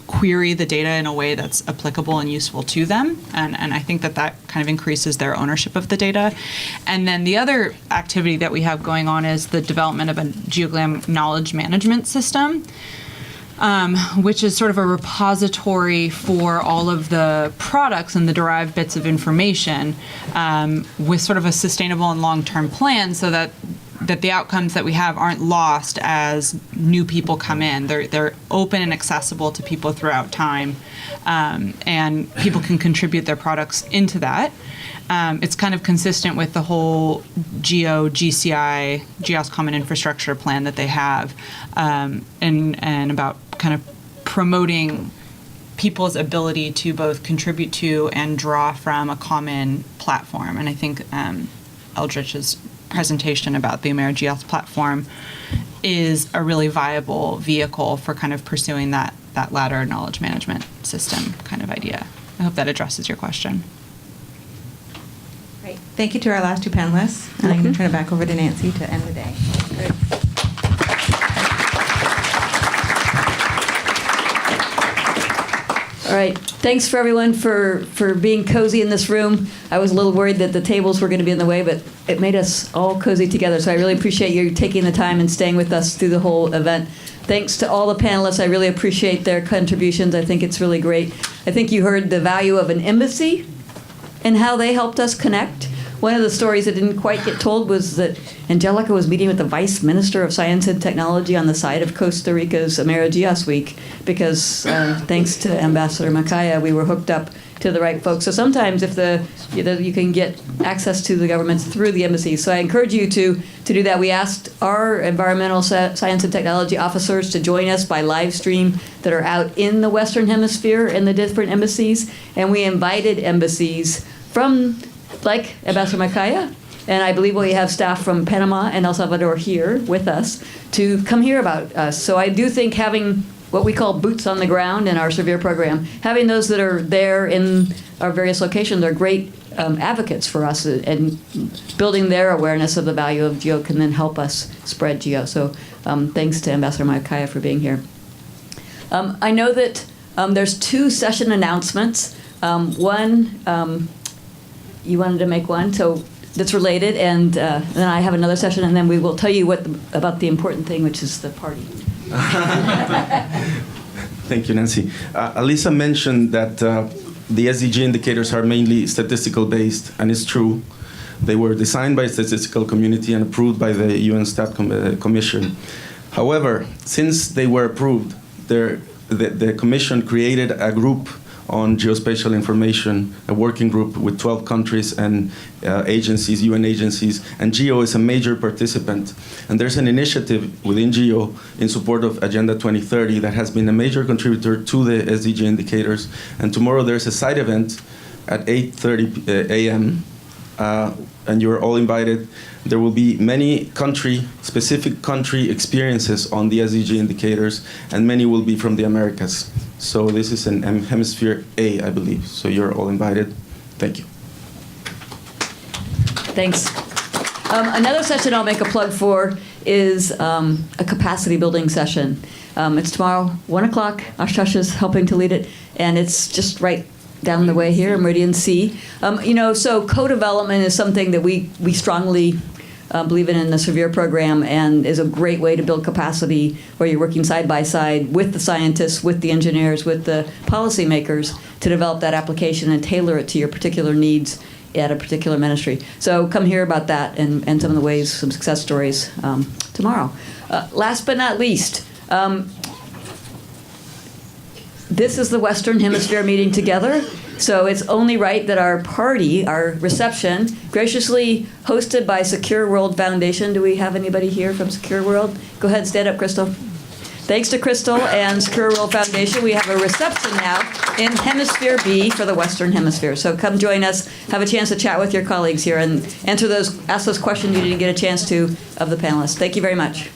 query the data in a way that's applicable and useful to them. And I think that kind of increases their ownership of the data. And then the other activity that we have going on is the development of a GeoGlam knowledge management system, which is sort of a repository for all of the products and the derived bits of information, with sort of a sustainable and long-term plan so that the outcomes that we have aren't lost as new people come in. They're open and accessible to people throughout time, and people can contribute their products into that. It's kind of consistent with the whole GEO-GCI, GEOSS Common Infrastructure Plan that they have, and about kind of promoting people's ability to both contribute to and draw from a common platform. And I think Eldridge's presentation about the AmeriGEOSS platform is a really viable vehicle for kind of pursuing that latter knowledge management system kind of idea. I hope that addresses your question. Great. Thank you to our last two panelists. And I'm going to turn it back over to Nancy to end the day. Great. All right. Thanks for everyone for being cozy in this room. I was a little worried that the tables were going to be in the way, but it made us all cozy together. So I really appreciate you taking the time and staying with us through the whole event. Thanks to all the panelists. I really appreciate their contributions. I think it's really great. I think you heard the value of an embassy and how they helped us connect. One of the stories that didn't quite get told was that Angelica was meeting with the Vice Minister of Science and Technology on the side of Costa Rica's AmeriGEOSS Week because thanks to Ambassador Macaya, we were hooked up to the right folks. So sometimes if you can get access to the governments through the embassies. So I encourage you to do that. We asked our environmental science and technology officers to join us by live stream that are out in the Western Hemisphere in the different embassies. And we invited embassies from, like Ambassador Macaya, And I believe we have staff from Panama and El Salvador here with us to come hear about us. So I do think having what we call boots on the ground in our severe program, having those that are there in our various locations are great advocates for us, and building their awareness of the value of GEO can then help us spread GEO. So thanks to Ambassador Maikaya for being here. I know that there's 2 session announcements. One, you wanted to make one, so that's related, and then I have another session, and then we will tell you about the important thing, which is the party. Thank you, Nancy. Alisa mentioned that the SDG indicators are mainly statistical based, and it's true. They were designed by the statistical community and approved by the UN Stat Commission. However, since they were approved, the Commission created a group on geospatial information, a working group with 12 countries and agencies, UN agencies, and GEO is a major participant. And there's an initiative within GEO in support of Agenda 2030 that has been a major contributor to the SDG indicators. And tomorrow there's a side event at 8:30 a.m., and you're all invited. There will be many specific country experiences on the SDG indicators, and many will be from the Americas. So this is in Hemisphere A, I believe. So you're all invited. Thank you. Thanks. Another session I'll make a plug for is a capacity building session. It's tomorrow, 1 o'clock. Ashash is helping to lead it, and it's just right down the way here, Meridian C. So co-development is something that we strongly believe in the severe program, and is a great way to build capacity where you're working side by side with the scientists, with the engineers, with the policymakers to develop that application and tailor it to your particular needs at a particular ministry. So come hear about that and some of the ways, some success stories tomorrow. Last but not least, this is the Western Hemisphere meeting together. So it's only right that our party, our reception, graciously hosted by Secure World Foundation. Do we have anybody here from Secure World? Go ahead, stand up, Crystal. Thanks to Crystal and Secure World Foundation, we have a reception now in Hemisphere B for the Western Hemisphere. So come join us, have a chance to chat with your colleagues here, and ask those questions you didn't get a chance to of the panelists. Thank you very much.